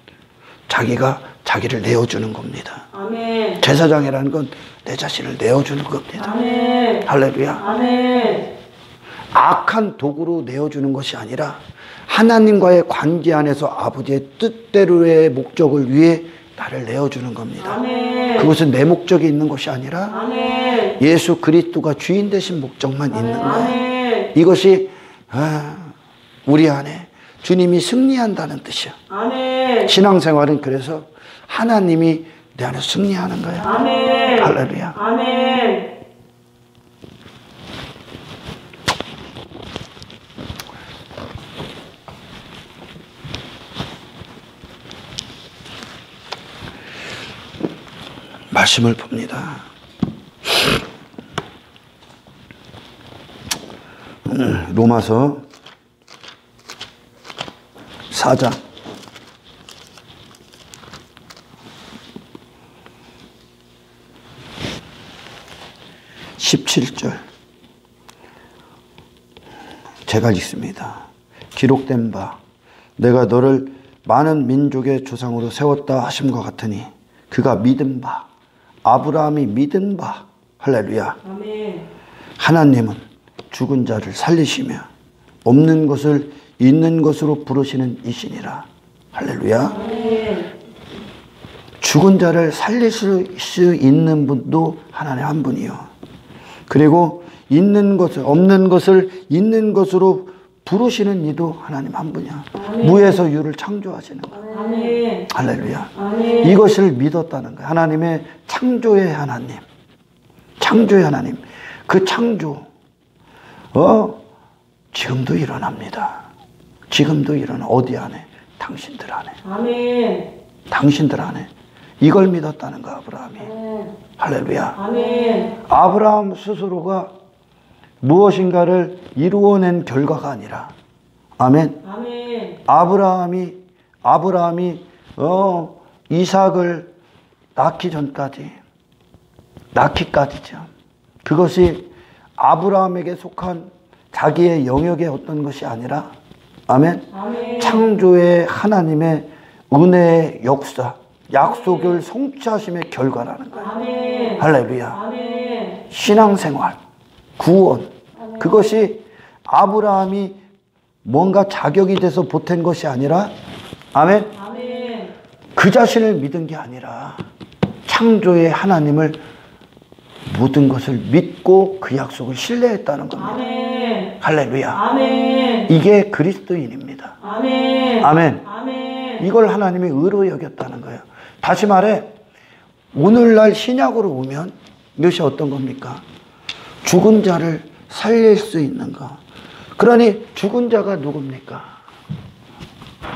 자기가 자기를 내어주는 겁니다. 아멘. 제사장이라는 건 내 자신을 내어주는 겁니다. 아멘. 할렐루야. 아멘. 악한 도구로 내어주는 것이 아니라 하나님과의 관계 안에서 아버지의 뜻대로의 목적을 위해 나를 내어주는 겁니다. 아멘. 그것은 내 목적이 있는 것이 아니라 아멘. 예수 그리스도가 주인 되신 목적만 아멘. 있는 거예요. 아멘. 이것이 우리 안에 주님이 승리한다는 뜻이야. 아멘. 신앙생활은 그래서 하나님이 내 안에 승리하는 거야. 아멘. 할렐루야. 아멘. 말씀을 봅니다. 로마서 4장 17절 제가 읽습니다. 기록된 바 내가 너를 많은 민족의 조상으로 세웠다 하심과 같으니 그가 믿은 바 아브라함이 믿은 바 할렐루야. 아멘. 하나님은 죽은 자를 살리시며 없는 것을 있는 것으로 부르시는 이시니라. 할렐루야. 아멘. 죽은 자를 살릴 수 있는 분도 하나님 한 분이요. 그리고 있는 것을 없는 것을 있는 것으로 부르시는 이도 하나님 한 분이야. 아멘. 무에서 유를 창조하시는 거야. 아멘. 할렐루야. 아멘. 이것을 믿었다는 거야. 하나님의 창조의 하나님. 창조의 하나님. 그 창조 지금도 일어납니다. 지금도 일어나. 어디 안에? 당신들 안에. 아멘. 당신들 안에. 이걸 믿었다는 거 아브라함이. 아멘. 할렐루야. 아멘. 아브라함 스스로가 무엇인가를 이루어낸 결과가 아니라, 아멘. 아멘. 아브라함이 이삭을 낳기까지죠. 그것이 아브라함에게 속한 자기의 영역의 어떤 것이 아니라, 아멘. 아멘. 창조의 하나님의 은혜의 역사, 약속을 성취하심의 결과라는 거예요. 아멘. 할렐루야. 아멘. 신앙생활, 구원, 아멘. 그것이 아브라함이 뭔가 자격이 돼서 보탠 것이 아니라, 아멘. 아멘. 그 자신을 믿은 게 아니라 창조의 하나님을 모든 것을 믿고 그 약속을 신뢰했다는 겁니다. 아멘. 할렐루야. 아멘. 이게 그리스도인입니다. 아멘. 아멘. 아멘. 이걸 하나님이 의로 여겼다는 거예요. 다시 말해, 오늘날 신약으로 오면 이것이 어떤 겁니까? 죽은 자를 살릴 수 있는 거. 그러니 죽은 자가 누굽니까?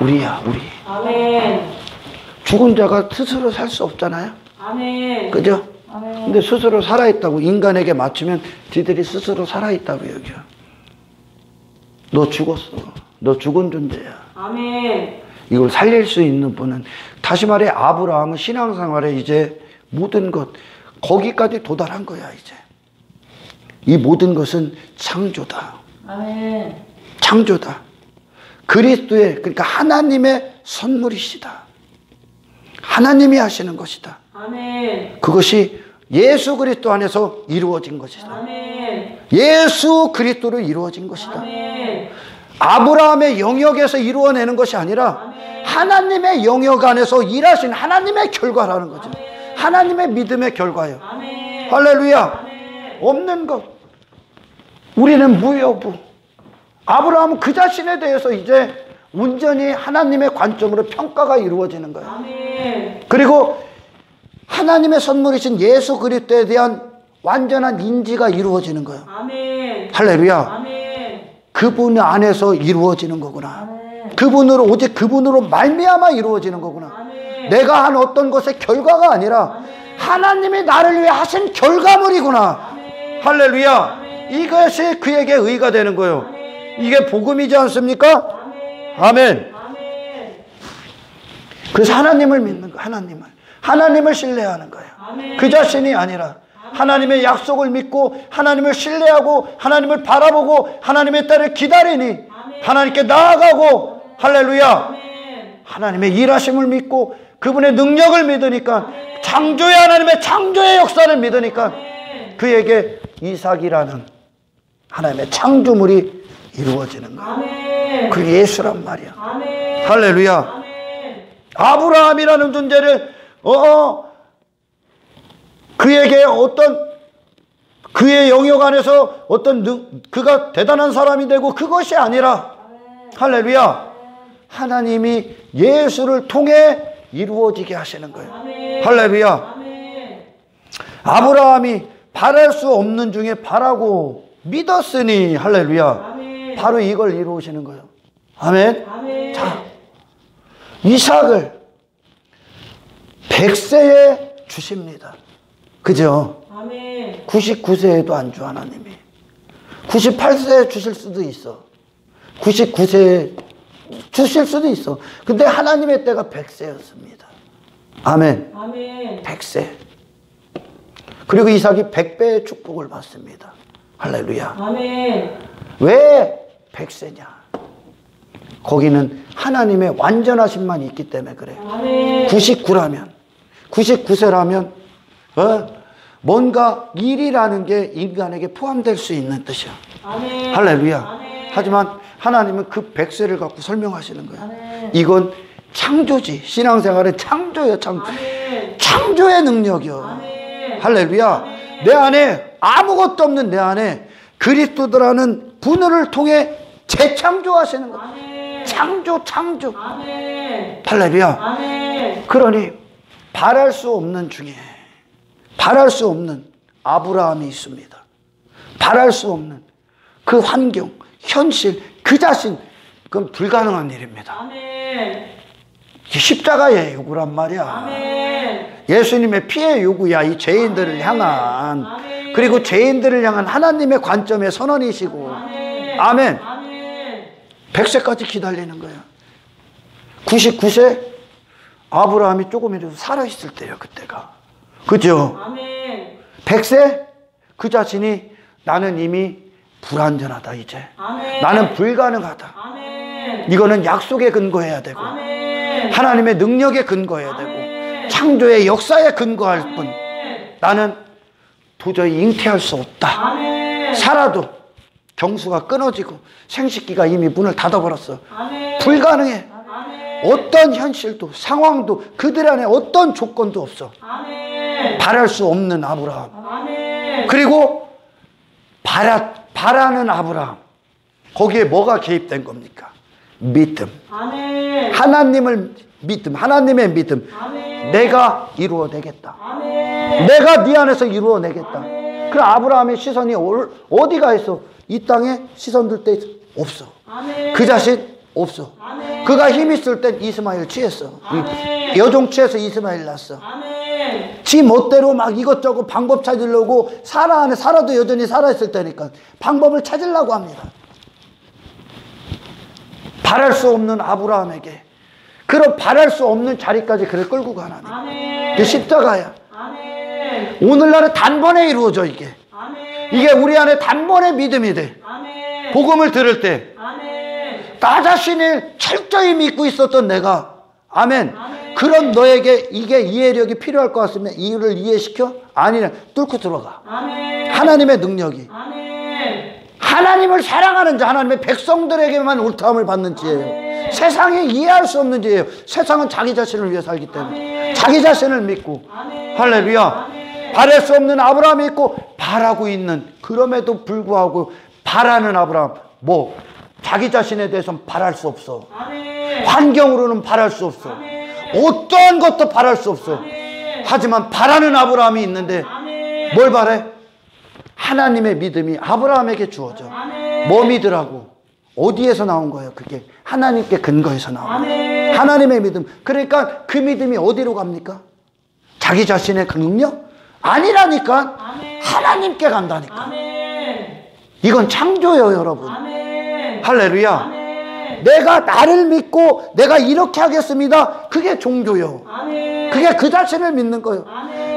우리야, 우리. 아멘. 죽은 자가 스스로 살 수 없잖아요. 아멘. 그죠? 아멘. 근데 스스로 살아있다고, 인간에게 맞추면 지들이 스스로 살아있다고 여겨. 너 죽었어. 너 죽은 존재야. 아멘. 이걸 살릴 수 있는 분은, 다시 말해 아브라함은 신앙생활에 이제 모든 것, 거기까지 도달한 거야. 이제 이 모든 것은 창조다. 아멘. 창조다. 그리스도의, 그러니까 하나님의 선물이시다. 하나님이 하시는 것이다. 아멘. 그것이 예수 그리스도 안에서 이루어진 것이다. 아멘. 예수 그리스도로 이루어진 것이다. 아멘. 아브라함의 영역에서 이루어내는 것이 아니라 아멘. 하나님의 영역 안에서 일하신 하나님의 결과라는 거죠. 아멘. 하나님의 믿음의 결과예요. 아멘. 할렐루야. 아멘. 없는 것. 우리는 무여부. 아브라함은 그 자신에 대해서 이제 온전히 하나님의 관점으로 평가가 이루어지는 거예요. 아멘. 그리고 하나님의 선물이신 예수 그리스도에 대한 완전한 인지가 이루어지는 거예요. 아멘. 할렐루야. 아멘. 그분 안에서 이루어지는 거구나. 아멘. 그분으로, 오직 그분으로 말미암아 이루어지는 거구나. 아멘. 내가 한 어떤 것의 결과가 아니라 아멘. 하나님이 나를 위해 하신 결과물이구나. 아멘. 할렐루야. 아멘. 이것이 그에게 의가 되는 거예요. 아멘. 이게 복음이지 않습니까? 아멘. 아멘. 아멘. 그래서 하나님을 믿는 거, 하나님을 신뢰하는 거예요. 아멘. 그 자신이 아니라 하나님의 약속을 믿고 하나님을 신뢰하고 하나님을 바라보고 하나님의 딸을 기다리니 아멘. 하나님께 나아가고, 할렐루야. 아멘. 하나님의 일하심을 믿고 그분의 능력을 믿으니까, 아멘. 창조의 하나님의 창조의 역사를 믿으니까 아멘. 그에게 이삭이라는 하나님의 창조물이 이루어지는 거예요. 아멘. 그게 예수란 말이야. 아멘. 할렐루야. 아멘. 아브라함이라는 존재를 그에게 어떤 그의 영역 안에서 어떤 그가 대단한 사람이 되고 그것이 아니라, 할렐루야, 하나님이 예수를 통해 이루어지게 하시는 거예요. 아멘. 할렐루야. 아멘. 아브라함이 바랄 수 없는 중에 바라고 믿었으니, 할렐루야, 아멘. 바로 이걸 이루시는 거예요. 아멘. 아멘. 자, 이삭을 100세에 주십니다. 그죠? 아멘. 99세에도 안 주, 하나님이. 98세에 주실 수도 있어. 99세에 주실 수도 있어. 근데 하나님의 때가 100세였습니다. 아멘. 아멘. 100세. 그리고 이삭이 100배의 축복을 받습니다. 할렐루야. 아멘. 왜 100세냐? 거기는 하나님의 완전하심만 있기 때문에 그래. 아멘. 99세라면 뭔가 일이라는 게 인간에게 포함될 수 있는 뜻이야. 아멘. 할렐루야. 아멘. 하지만 하나님은 그 100세를 갖고 설명하시는 거야. 아멘. 이건 창조지. 신앙생활은 창조예요. 아멘. 창조의 능력이요. 아멘. 할렐루야. 아멘. 내 안에 아무것도 없는 내 안에 그리스도라는 분을 통해 재창조하시는 거야. 아멘. 창조. 아멘. 할렐루야. 아멘. 그러니 바랄 수 없는 중에 바랄 수 없는 아브라함이 있습니다. 바랄 수 없는 그 환경, 현실, 그 자신, 그건 불가능한 일입니다. 아멘. 십자가의 요구란 말이야. 아멘. 예수님의 피의 요구야. 이 죄인들을 향한 아멘. 그리고 죄인들을 향한 하나님의 관점의 선언이시고. 아멘. 100세까지 기다리는 거예요. 99세 아브라함이 조금이라도 살아있을 때예요. 그때가. 그죠? 100세 그 자신이 나는 이미 불완전하다 이제. 나는 불가능하다. 이거는 약속에 근거해야 되고 하나님의 능력에 근거해야 되고 창조의 역사에 근거할 뿐 나는 도저히 잉태할 수 없다. 살아도 경수가 끊어지고 생식기가 이미 문을 닫아버렸어. 불가능해. 어떤 현실도 상황도 그들 안에 어떤 조건도 없어. 바랄 수 없는 아브라함. 그리고 바라는 아브라함. 거기에 뭐가 개입된 겁니까? 믿음. 하나님을 믿음. 하나님의 믿음. 내가 이루어내겠다. 내가 네 안에서 이루어내겠다. 그 아브라함의 시선이 어디가 있어? 이 땅에 시선 들 때 없어. 그 자신 없어. 그가 힘 있을 땐 이스마엘 취했어. 여종 취해서 이스마엘 낳았어. 지 멋대로 막 이것저것 방법 찾으려고 사라 안에 살아도 여전히 살아있을 때니까 방법을 찾으려고 합니다. 바랄 수 없는 아브라함에게 그런 바랄 수 없는 자리까지 그를 끌고 가는 그 십자가야. 오늘날은 단번에 이루어져 이게. 이게 우리 안에 단번에 믿음이 돼. 복음을 들을 때 나 자신을 철저히 믿고 있었던 내가 아멘. 그런 너에게 이게 이해력이 필요할 것 같으면 이유를 이해시켜? 아니냐 뚫고 들어가. 하나님의 능력이 하나님을 사랑하는 자 하나님의 백성들에게만 울타움을 받는 지예요. 세상이 이해할 수 없는 지예요. 세상은 자기 자신을 위해 살기 때문에 자기 자신을 믿고 할렐루야. 바랄 수 없는 아브라함이 있고 바라고 있는 그럼에도 불구하고 바라는 아브라함 뭐 자기 자신에 대해서는 바랄 수 없어. 환경으로는 바랄 수 없어. 어떤 것도 바랄 수 없어. 하지만 바라는 아브라함이 있는데 뭘 바래? 하나님의 믿음이 아브라함에게 주어져. 뭐 믿으라고? 어디에서 나온 거예요? 그게 하나님께 근거해서 나온 거예요. 하나님의 믿음. 그러니까 그 믿음이 어디로 갑니까? 자기 자신의 그 능력? 아니라니까. 하나님께 간다니까. 이건 창조예요 여러분. 할렐루야. 내가 나를 믿고 내가 이렇게 하겠습니다. 그게 종교요. 그게 그 자신을 믿는 거예요.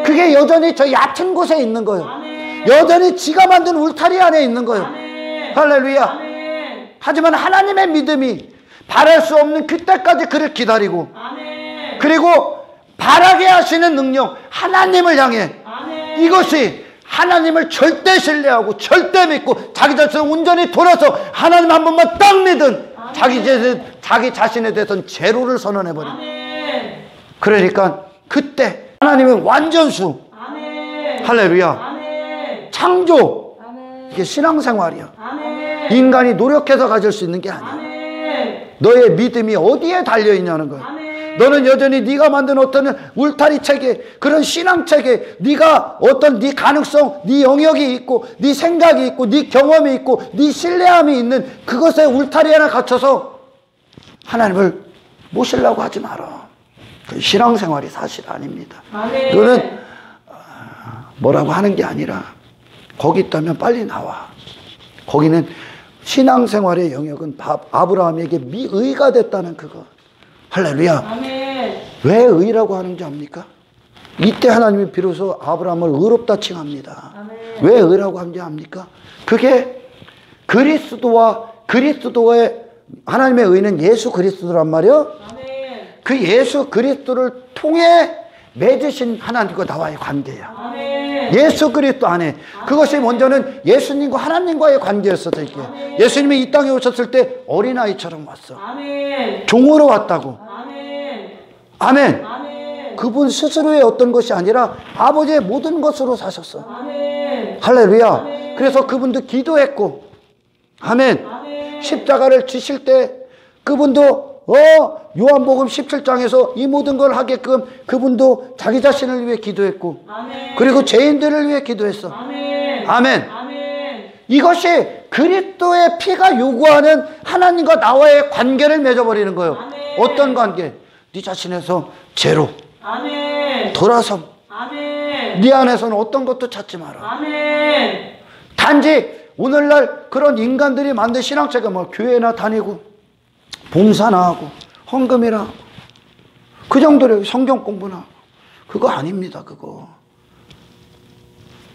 그게 여전히 저 얕은 곳에 있는 거예요. 여전히 지가 만든 울타리 안에 있는 거예요. 할렐루야. 하지만 하나님의 믿음이 바랄 수 없는 그때까지 그를 기다리고 그리고 바라게 하시는 능력 하나님을 향해 이것이 하나님을 절대 신뢰하고 절대 믿고 자기 자신을 온전히 돌아서 하나님 한 번만 딱 믿은 자기 자신에 대해서는 제로를 선언해버린. 그러니까 그때 하나님의 완전수 할렐루야 창조 이게 신앙생활이야. 인간이 노력해서 가질 수 있는 게 아니야. 너의 믿음이 어디에 달려있냐는 거야. 너는 여전히 네가 만든 어떤 울타리 체계 그런 신앙 체계 네가 어떤 네 가능성 네 영역이 있고 네 생각이 있고 네 경험이 있고 네 신뢰함이 있는 그것에 울타리 하나 갖춰서 하나님을 모시려고 하지 마라. 그 신앙생활이 사실 아닙니다. 너는 뭐라고 하는 게 아니라 거기 있다면 빨리 나와. 거기는 신앙생활의 영역은 아브라함에게 의가 됐다는 그거. 할렐루야. 아멘. 왜 의라고 하는지 압니까? 이때 하나님이 비로소 아브라함을 의롭다 칭합니다. 아멘. 왜 의라고 하는지 압니까? 그게 그리스도의 하나님의 의는 예수 그리스도란 말이요. 아멘. 그 예수 그리스도를 통해 맺으신 하나님과 나와의 관계야. 아멘. 예수 그리스도 안에. 아멘. 그것이 먼저는 예수님과 하나님과의 관계였었던 게. 예수님이 이 땅에 오셨을 때 어린아이처럼 왔어. 아멘. 종으로 왔다고. 아멘. 아멘. 아멘. 그분 스스로의 어떤 것이 아니라 아버지의 모든 것으로 사셨어. 아멘. 할렐루야. 아멘. 그래서 그분도 기도했고 아멘. 아멘. 십자가를 지실 때 그분도 요한복음 17장에서 이 모든 걸 하게끔 그분도 자기 자신을 위해 기도했고 아멘. 그리고 죄인들을 위해 기도했어. 아멘. 아멘. 아멘. 이것이 그리스도의 피가 요구하는 하나님과 나와의 관계를 맺어버리는 거예요. 아멘. 어떤 관계? 네 자신에서 제로 아멘. 돌아섬 아멘. 네 안에서는 어떤 것도 찾지 마라. 아멘. 단지 오늘날 그런 인간들이 만든 신앙체가 뭐 교회나 다니고 봉사나 하고 헌금이나 하고 그 정도로 성경 공부나 하고 그거 아닙니다. 그거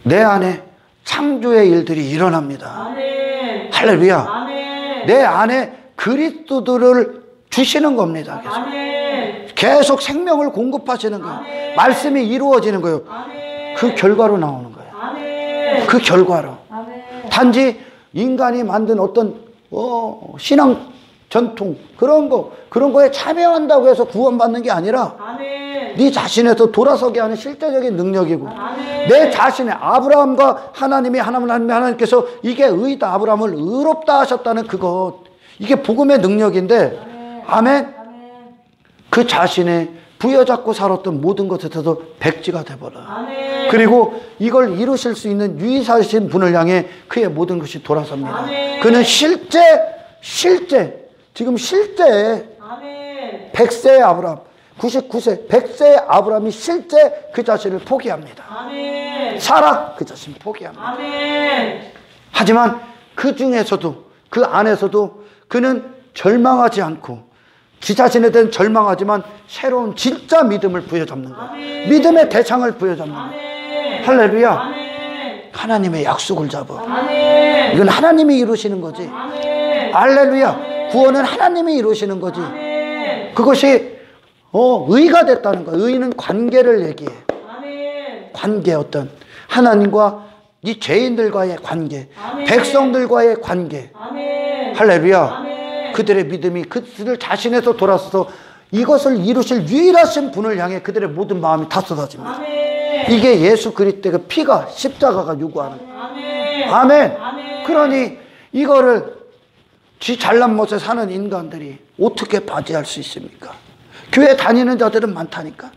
내 안에 창조의 일들이 일어납니다. 아멘. 할렐루야. 아멘. 내 안에 그리스도를 주시는 겁니다. 계속. 아멘. 계속 생명을 공급하시는 거예요. 아멘. 말씀이 이루어지는 거예요. 아멘. 그 결과로 나오는 거예요. 아멘. 그 결과로. 아멘. 단지 인간이 만든 어떤 신앙 전통 그런 거에 참여한다고 해서 구원받는 게 아니라 아멘. 네 자신에서 돌아서게 하는 실제적인 능력이고 아멘. 내 자신의 아브라함과 하나님께서 이게 의다 아브라함을 의롭다 하셨다는 그것 이게 복음의 능력인데 아멘. 그 자신의 부여잡고 살았던 모든 것에서도 백지가 돼버려. 아멘. 그리고 이걸 이루실 수 있는 유일하신 분을 향해 그의 모든 것이 돌아섭니다. 아멘. 그는 지금 실제 아멘. 100세의 아브라함 99세 100세의 아브라함이 실제 그 자신을 포기합니다. 아멘. 사라 그 자신을 포기합니다. 아멘. 하지만 그 중에서도 그 안에서도 그는 절망하지 않고 지 자신에 대한 절망하지만 새로운 진짜 믿음을 부여잡는 거예요. 아멘. 믿음의 대상을 부여잡는 거예요. 아멘. 할렐루야. 아멘. 하나님의 약속을 잡아. 아멘. 이건 하나님이 이루시는 거지. 아멘. 할렐루야. 아멘. 구원은 하나님이 이루시는 거지. 아멘. 그것이 의가 됐다는 거야. 의는 관계를 얘기해. 아멘. 관계 어떤 하나님과 이 죄인들과의 관계, 아멘. 백성들과의 관계. 아멘. 할렐루야. 아멘. 그들의 믿음이 그들 자신에서 돌아서서 이것을 이루실 유일하신 분을 향해 그들의 모든 마음이 다 쏟아집니다. 아멘. 이게 예수 그리스도의 피가 십자가가 요구하는 거예요. 아멘. 아멘. 아멘. 그러니 이거를 지 잘난 못에 사는 인간들이 어떻게 바지할 수 있습니까? 교회 다니는 자들은 많다니까.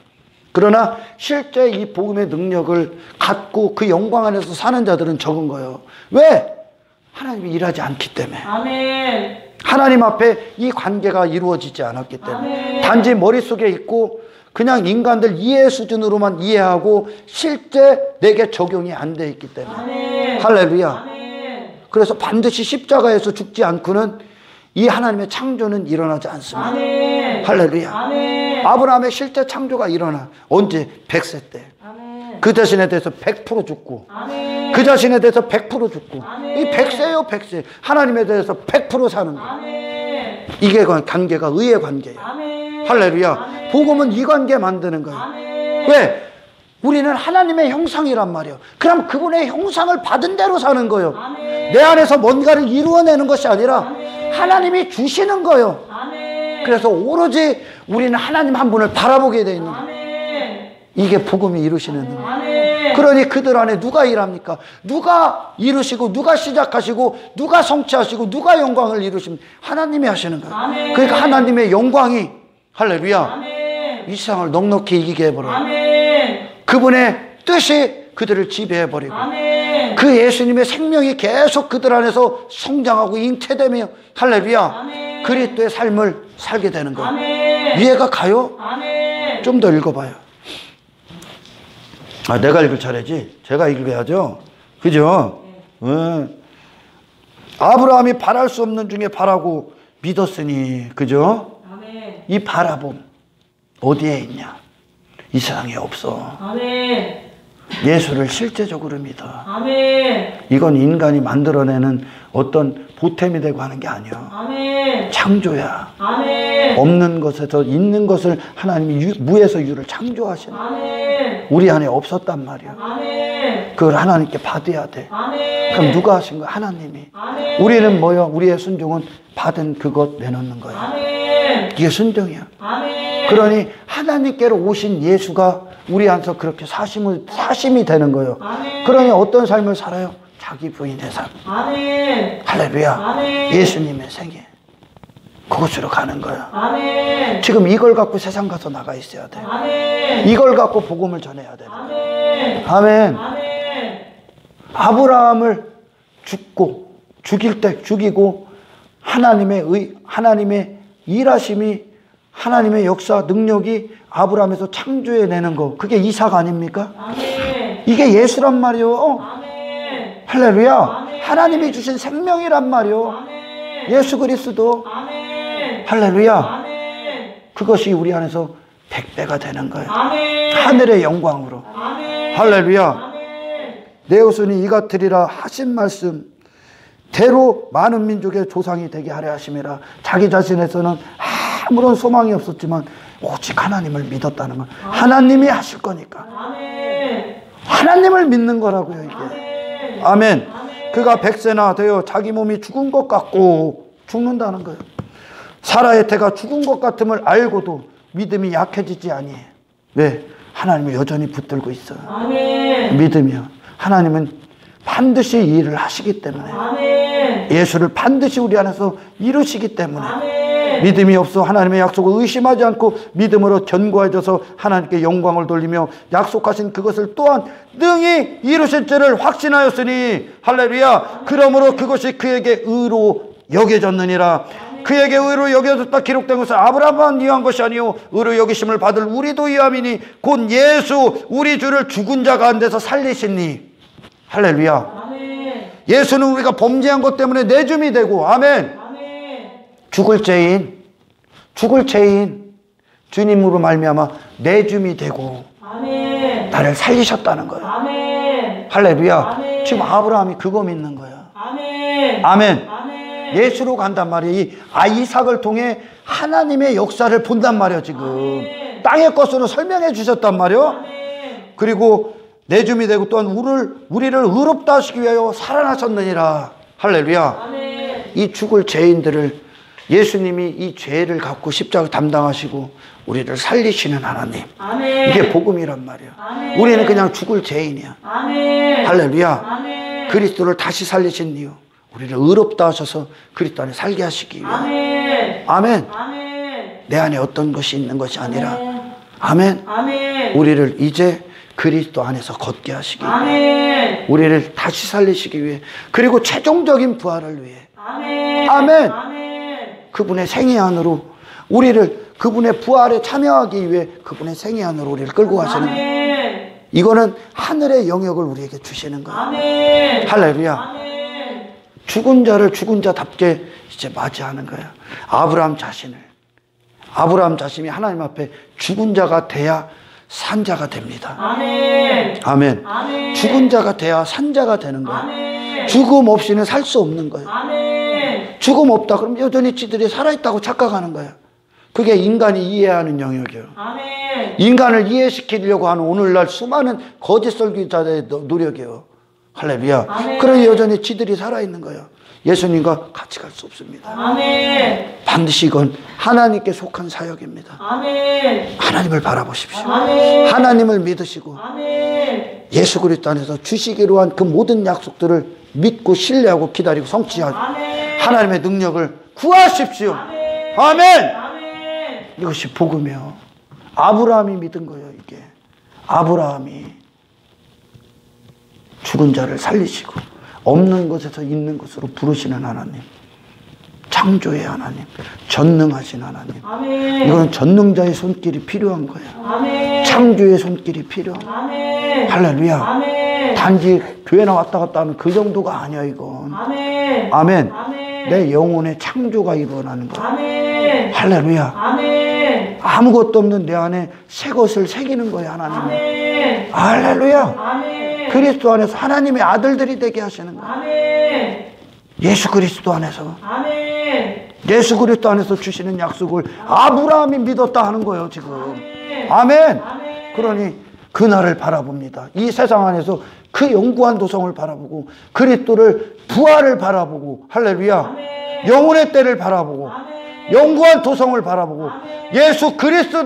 그러나 실제 이 복음의 능력을 갖고 그 영광 안에서 사는 자들은 적은 거예요. 왜? 하나님이 일하지 않기 때문에. 아멘. 하나님 앞에 이 관계가 이루어지지 않았기 때문에. 아멘. 단지 머릿속에 있고 그냥 인간들 이해 수준으로만 이해하고 실제 내게 적용이 안 돼 있기 때문에. 아멘. 할렐루야. 아멘. 그래서 반드시 십자가에서 죽지 않고는 이 하나님의 창조는 일어나지 않습니다. 아멘. 할렐루야. 아멘. 아브라함의 실제 창조가 일어나. 언제? 100세 때. 아멘. 그 자신에 대해서 100% 죽고 아멘. 그 자신에 대해서 100% 죽고 아멘. 이 100세요 100세 하나님에 대해서 100% 사는 거예요. 아멘. 이게 관계가 의의 관계예요. 아멘. 할렐루야. 아멘. 복음은 이 관계 만드는 거예요. 아멘. 왜? 우리는 하나님의 형상이란 말이에요. 그럼 그분의 형상을 받은 대로 사는 거예요. 아멘. 내 안에서 뭔가를 이루어내는 것이 아니라 아멘. 하나님이 주시는 거예요. 아멘. 그래서 오로지 우리는 하나님 한 분을 바라보게 되어 있는 거예요. 아멘. 이게 복음이 이루시는 거예요. 아멘. 그러니 그들 안에 누가 일합니까? 누가 이루시고 누가 시작하시고 누가 성취하시고 누가 영광을 이루십니까? 하나님이 하시는 거예요. 아멘. 그러니까 하나님의 영광이 할렐루야 아멘. 이 세상을 넉넉히 이기게 해버려요. 아멘. 그분의 뜻이 그들을 지배해버리고 아멘. 그 예수님의 생명이 계속 그들 안에서 성장하고 잉태되며 할렐루야 아멘. 그리스도의 삶을 살게 되는 거예요. 아멘. 이해가 가요? 아멘. 좀 더 읽어봐요. 내가 읽을 차례지. 제가 읽어야죠. 그죠? 아브라함이 바랄 수 없는 중에 바라고 믿었으니 그죠? 아멘. 이 바라봄 어디에 있냐? 이 세상에 없어. 아멘. 예수를 실제적으로 믿어. 아멘. 이건 인간이 만들어내는 어떤 보탬이 되고 하는 게 아니야. 아멘. 창조야. 아멘. 없는 것에서 있는 것을 하나님이 무에서 유를 창조하시는 거야. 아멘. 우리 안에 없었단 말이야. 아멘. 그걸 하나님께 받아야 돼. 아멘. 그럼 누가 하신 거야? 하나님이. 아멘. 우리는 뭐요? 우리의 순종은 받은 그것 내놓는 거야. 아멘. 이게 순종이야. 아멘. 그러니 하나님께로 오신 예수가 우리 안에서 그렇게 사심이 되는 거예요. 아멘. 그러니 어떤 삶을 살아요? 자기 부인의 삶. 아멘. 할렐루야. 아멘. 예수님의 생애. 그곳으로 가는 거야. 아멘. 지금 이걸 갖고 세상 가서 나가 있어야 돼. 아멘. 이걸 갖고 복음을 전해야 돼. 아멘. 아멘. 아멘. 아브라함을 죽일 때 죽이고 하나님의 일하심이 하나님의 역사 능력이 아브라함에서 창조해내는 거 그게 이삭 아닙니까? 아멘. 이게 예수란 말이요. 아멘. 할렐루야. 아멘. 하나님이 주신 생명이란 말이요. 아멘. 예수 그리스도. 아멘. 할렐루야. 아멘. 그것이 우리 안에서 100배가 되는 거예요. 아멘. 하늘의 영광으로. 아멘. 할렐루야. 아멘. 내 후손이 이같으리라 하신 말씀 대로 많은 민족의 조상이 되게 하려 하심이라. 자기 자신에서는 아무런 소망이 없었지만 오직 하나님을 믿었다는 거. 하나님이 하실 거니까. 아멘. 하나님을 믿는 거라고요, 이게. 아멘. 아멘. 아멘. 그가 100세나 되어 자기 몸이 죽은 것 같고 죽는다는 거예요. 사라의 태가 죽은 것 같음을 알고도 믿음이 약해지지 아니에요. 왜? 하나님을 여전히 붙들고 있어요. 아멘. 믿으면 하나님은 반드시 이 일을 하시기 때문에, 아멘. 예수를 반드시 우리 안에서 이루시기 때문에, 아멘. 믿음이 없어 하나님의 약속을 의심하지 않고 믿음으로 견고해져서 하나님께 영광을 돌리며 약속하신 그것을 또한 능히 이루실 줄을 확신하였으니, 할렐루야. 그러므로 그것이 그에게 의로 여겨졌느니라. 그에게 의로 여겨졌다 기록된 것은 아브라함만 위한 것이 아니요 의로 여기심을 받을 우리도 위함이니 곧 예수 우리 주를 죽은 자 가운데서 살리시니. 할렐루야. 아멘. 예수는 우리가 범죄한 것 때문에 내줌이 되고, 아멘. 아멘. 죽을 죄인 주님으로 말미암아 내줌이 되고 아멘. 나를 살리셨다는 거예요. 아멘. 할렐루야. 아멘. 지금 아브라함이 그거 믿는 거야. 아멘. 아멘. 아멘. 예수로 간단 말이에요. 이 이삭을 통해 하나님의 역사를 본단 말이에요. 지금 아멘. 땅의 것으로 설명해 주셨단 말이에요. 아멘. 그리고 내줌이 되고 또한 우리를 의롭다 하시기 위하여 살아나셨느니라. 할렐루야. 아멘. 이 죽을 죄인들을 예수님이 이 죄를 갖고 십자가를 담당하시고 우리를 살리시는 하나님. 아멘. 이게 복음이란 말이에요. 아멘. 우리는 그냥 죽을 죄인이야. 아멘. 할렐루야. 아멘. 그리스도를 다시 살리신 이유, 우리를 의롭다 하셔서 그리스도 안에 살게 하시기 위해. 아멘. 아멘. 아멘. 내 안에 어떤 것이 있는 것이 아니라, 아멘. 아멘. 아멘. 우리를 이제 그리스도 안에서 걷게 하시기 위해, 아멘. 우리를 다시 살리시기 위해, 그리고 최종적인 부활을 위해, 아멘. 아멘. 아멘. 그분의 생애 안으로 우리를, 그분의 부활에 참여하기 위해 그분의 생애 안으로 우리를 끌고 가시는 거예요. 아멘. 이거는 하늘의 영역을 우리에게 주시는 거예요. 아멘. 할렐루야. 아멘. 죽은 자를 죽은 자답게 이제 맞이하는 거예요. 아브라함 자신이 하나님 앞에 죽은 자가 돼야 산 자가 됩니다. 아멘. 아멘. 아멘. 죽은 자가 돼야 산 자가 되는 거예요. 아멘. 죽음 없이는 살 수 없는 거예요. 아멘. 죽음 없다 그럼 여전히 지들이 살아있다고 착각하는 거예요. 그게 인간이 이해하는 영역이에요. 아멘. 인간을 이해시키려고 하는 오늘날 수많은 거짓 설교자들의 노력이에요. 할렐루야. 아멘. 그러니 여전히 지들이 살아있는 거예요. 예수님과 같이 갈 수 없습니다. 아멘. 반드시 이건 하나님께 속한 사역입니다. 아멘. 하나님을 바라보십시오. 아멘. 하나님을 믿으시고 아멘. 예수 그리스도 안에서 주시기로 한 그 모든 약속들을 믿고 신뢰하고 기다리고 성취하고 아멘. 하나님의 능력을 구하십시오. 아멘. 아멘. 아멘. 이것이 복음이요. 아브라함이 믿은 거예요. 이게 아브라함이 죽은 자를 살리시고 없는 것에서 있는 것으로 부르시는 하나님, 창조의 하나님, 전능하신 하나님. 아멘. 이거는 전능자의 손길이 필요한 거예요. 아멘. 창조의 손길이 필요한 거예요. 아멘. 할렐루야. 아멘. 단지 교회나 왔다 갔다 하는 그 정도가 아니야 이건. 아멘. 아멘. 아멘. 내 영혼의 창조가 일어나는 거야. 아멘. 할렐루야. 아멘. 아무것도 없는 내 안에 새 것을 새기는 거예요 하나님은. 아멘. 할렐루야. 아멘. 그리스도 안에서 하나님의 아들들이 되게 하시는 거예요. 아멘. 예수 그리스도 안에서. 아멘. 예수 그리스도 안에서 주시는 약속을 아브라함이 믿었다 하는 거예요 지금. 아멘. 아멘. 아멘. 그러니 그날을 바라봅니다. 이 세상 안에서 그 영구한 도성을 바라보고 그리스도를 부활을 바라보고, 할렐루야. 아멘. 영혼의 때를 바라보고 아멘. 영구한 도성을 바라보고 아멘. 예수 그리스도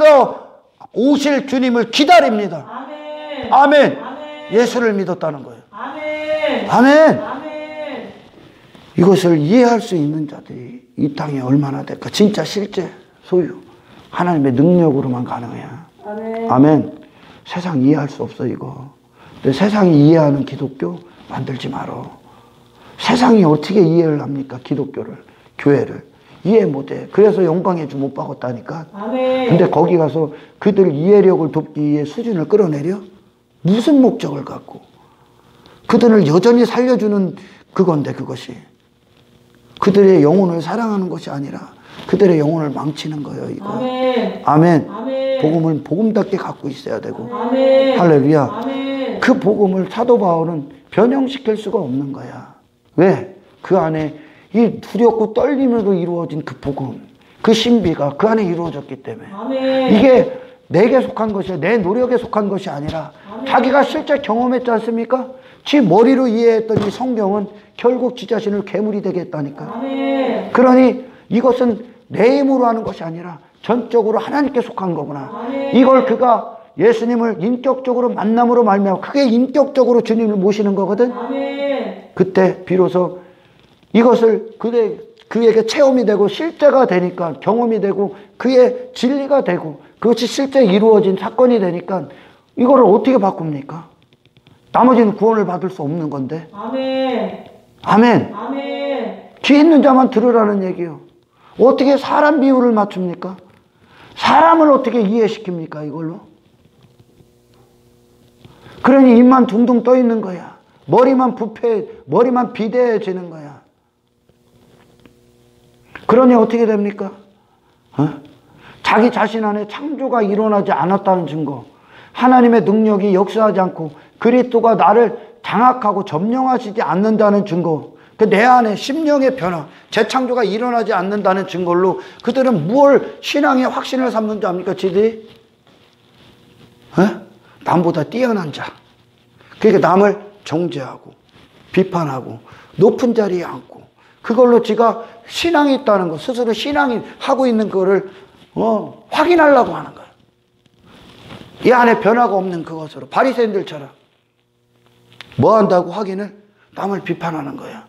오실 주님을 기다립니다. 아멘. 아멘. 아멘. 예수를 믿었다는 거예요. 아멘. 아멘. 아멘. 이것을 이해할 수 있는 자들이 이 땅에 얼마나 될까? 진짜 실제 소유 하나님의 능력으로만 가능해요. 아멘. 아멘. 세상 이해할 수 없어 이거. 근데 세상이 이해하는 기독교 만들지 말어. 세상이 어떻게 이해를 합니까? 기독교를, 교회를 이해 못해. 그래서 영광의 주 못 받았다니까. 아멘. 근데 거기 가서 그들 이해력을 돕기 위해 수준을 끌어내려? 무슨 목적을 갖고 그들을 여전히 살려주는 그건데, 그것이 그들의 영혼을 사랑하는 것이 아니라 그들의 영혼을 망치는 거예요. 이거. 아멘. 아멘. 아멘. 복음을 복음답게 갖고 있어야 되고. 아멘. 할렐루야. 아멘. 그 복음을 사도 바울은 변형시킬 수가 없는 거야. 왜? 그 안에 이 두렵고 떨림으로 이루어진 그 복음, 그 신비가 그 안에 이루어졌기 때문에. 아멘. 이게 내게 속한 것이야. 내 노력에 속한 것이 아니라 아멘. 자기가 실제 경험했지 않습니까? 지 머리로 이해했던 이 성경은 결국 지 자신을 괴물이 되게 했다니까. 아멘. 그러니 이것은 내 힘으로 하는 것이 아니라 전적으로 하나님께 속한 거구나. 아멘. 이걸 그가 예수님을 인격적으로 만남으로 말미암아 그게 인격적으로 주님을 모시는 거거든. 아멘. 그때 비로소 이것을 그에게 체험이 되고 실제가 되니까, 경험이 되고 그의 진리가 되고 그것이 실제 이루어진 사건이 되니까 이거를 어떻게 바꿉니까? 나머지는 구원을 받을 수 없는 건데. 아멘. 아멘. 아멘. 귀 있는 자만 들으라는 얘기요. 어떻게 사람 비율을 맞춥니까? 사람을 어떻게 이해시킵니까, 이걸로? 그러니 입만 둥둥 떠 있는 거야. 머리만 비대해지는 거야. 그러니 어떻게 됩니까? 자기 자신 안에 창조가 일어나지 않았다는 증거, 하나님의 능력이 역사하지 않고 그리스도가 나를 장악하고 점령하시지 않는다는 증거, 그 내 안에 심령의 변화, 재창조가 일어나지 않는다는 증거로 그들은 무엇을 신앙의 확신을 삼는 줄 압니까? 지들이 남보다 뛰어난 자, 그러니까 남을 정죄하고 비판하고 높은 자리에 앉고 그걸로 지가 신앙이 있다는 거, 스스로 신앙이 하고 있는 거를 확인하려고 하는 거예요. 이 안에 변화가 없는 그것으로 바리새인들처럼 뭐 한다고 확인을? 남을 비판하는 거야.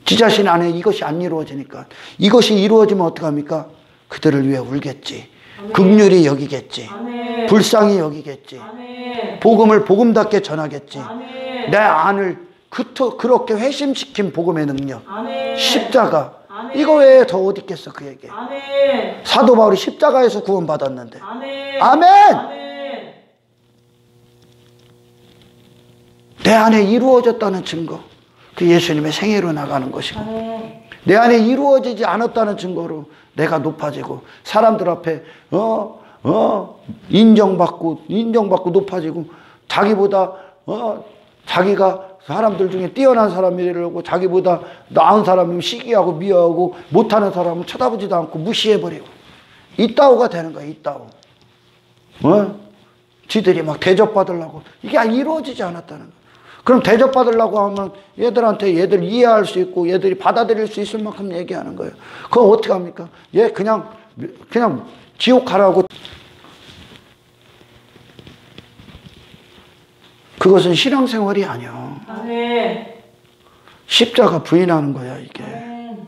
지 자신 안에 이것이 안 이루어지니까. 이것이 이루어지면 어떡합니까? 그들을 위해 울겠지. 아멘. 긍휼히 여기겠지. 아멘. 불쌍히 여기겠지. 아멘. 복음을 복음답게 전하겠지. 아멘. 내 안을 그렇게 회심시킨 복음의 능력. 아멘. 십자가. 아멘. 이거 외에 더 어디 있겠어, 그에게. 아멘. 사도 바울이 십자가에서 구원받았는데. 아멘. 아멘. 아멘. 내 안에 이루어졌다는 증거, 그 예수님의 생애로 나가는 것이고, 아멘. 내 안에 이루어지지 않았다는 증거로 내가 높아지고 사람들 앞에 인정받고 높아지고, 자기보다 자기가 사람들 중에 뛰어난 사람이라고 자기보다 나은 사람이면 시기하고 미워하고 못하는 사람은 쳐다보지도 않고 무시해버리고 이따오가 되는 거야. 이따오. 지들이 막 대접받으려고. 이게 이루어지지 않았다는 거야. 그럼 대접받으려고 하면 얘들 이해할 수 있고 얘들이 받아들일 수 있을 만큼 얘기하는 거예요. 그럼 어떻게 합니까? 얘 그냥 지옥 가라고. 그것은 신앙생활이 아니야. 아멘. 십자가 부인하는 거야, 이게. 아멘.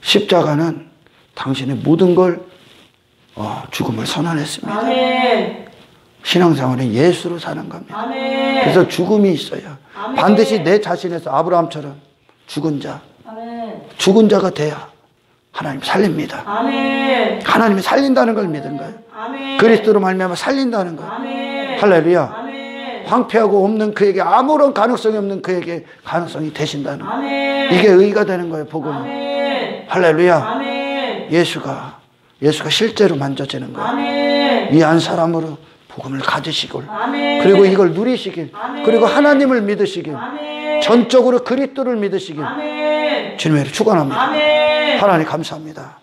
십자가는 당신의 모든 걸 죽음을 선언했습니다. 아멘. 신앙생활은 예수로 사는 겁니다. 아멘. 그래서 죽음이 있어야 아멘. 반드시 내 자신에서 아브라함처럼 죽은 자가 돼야 하나님 살립니다. 아멘. 하나님이 살린다는 걸 믿은 거예요. 아멘. 그리스도로 말미암아 살린다는 거예요. 아멘. 할렐루야. 아멘. 황폐하고 없는 그에게, 아무런 가능성이 없는 그에게 가능성이 되신다는 거예요. 아멘. 이게 의가 되는 거예요, 복음은. 아멘. 할렐루야. 아멘. 예수가 실제로 만져지는 거예요. 아멘. 이 한 사람으로 복음을 가지시고, 아멘. 그리고 이걸 누리시길, 아멘. 그리고 하나님을 믿으시길, 아멘. 전적으로 그리스도를 믿으시길 아멘. 주님의 축원합니다. 아멘. 하나님 감사합니다.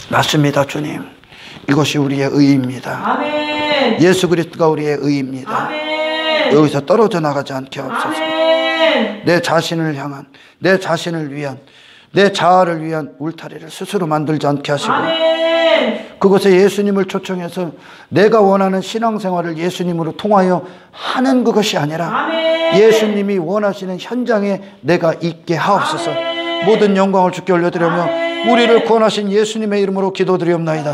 맞습니다, 주님. 이것이 우리의 의입니다. 아멘. 예수 그리스도가 우리의 의입니다. 아멘. 여기서 떨어져 나가지 않게 하옵소서. 아멘. 내 자신을 향한, 내 자신을 위한, 내 자아를 위한 울타리를 스스로 만들지 않게 하시고, 아멘. 그것에 예수님을 초청해서 내가 원하는 신앙생활을 예수님으로 통하여 하는 그것이 아니라 아멘. 예수님이 원하시는 현장에 내가 있게 하옵소서. 아멘. 모든 영광을 주께 올려드리며 아멘. 우리를 구원하신 예수님의 이름으로 기도드리옵나이다.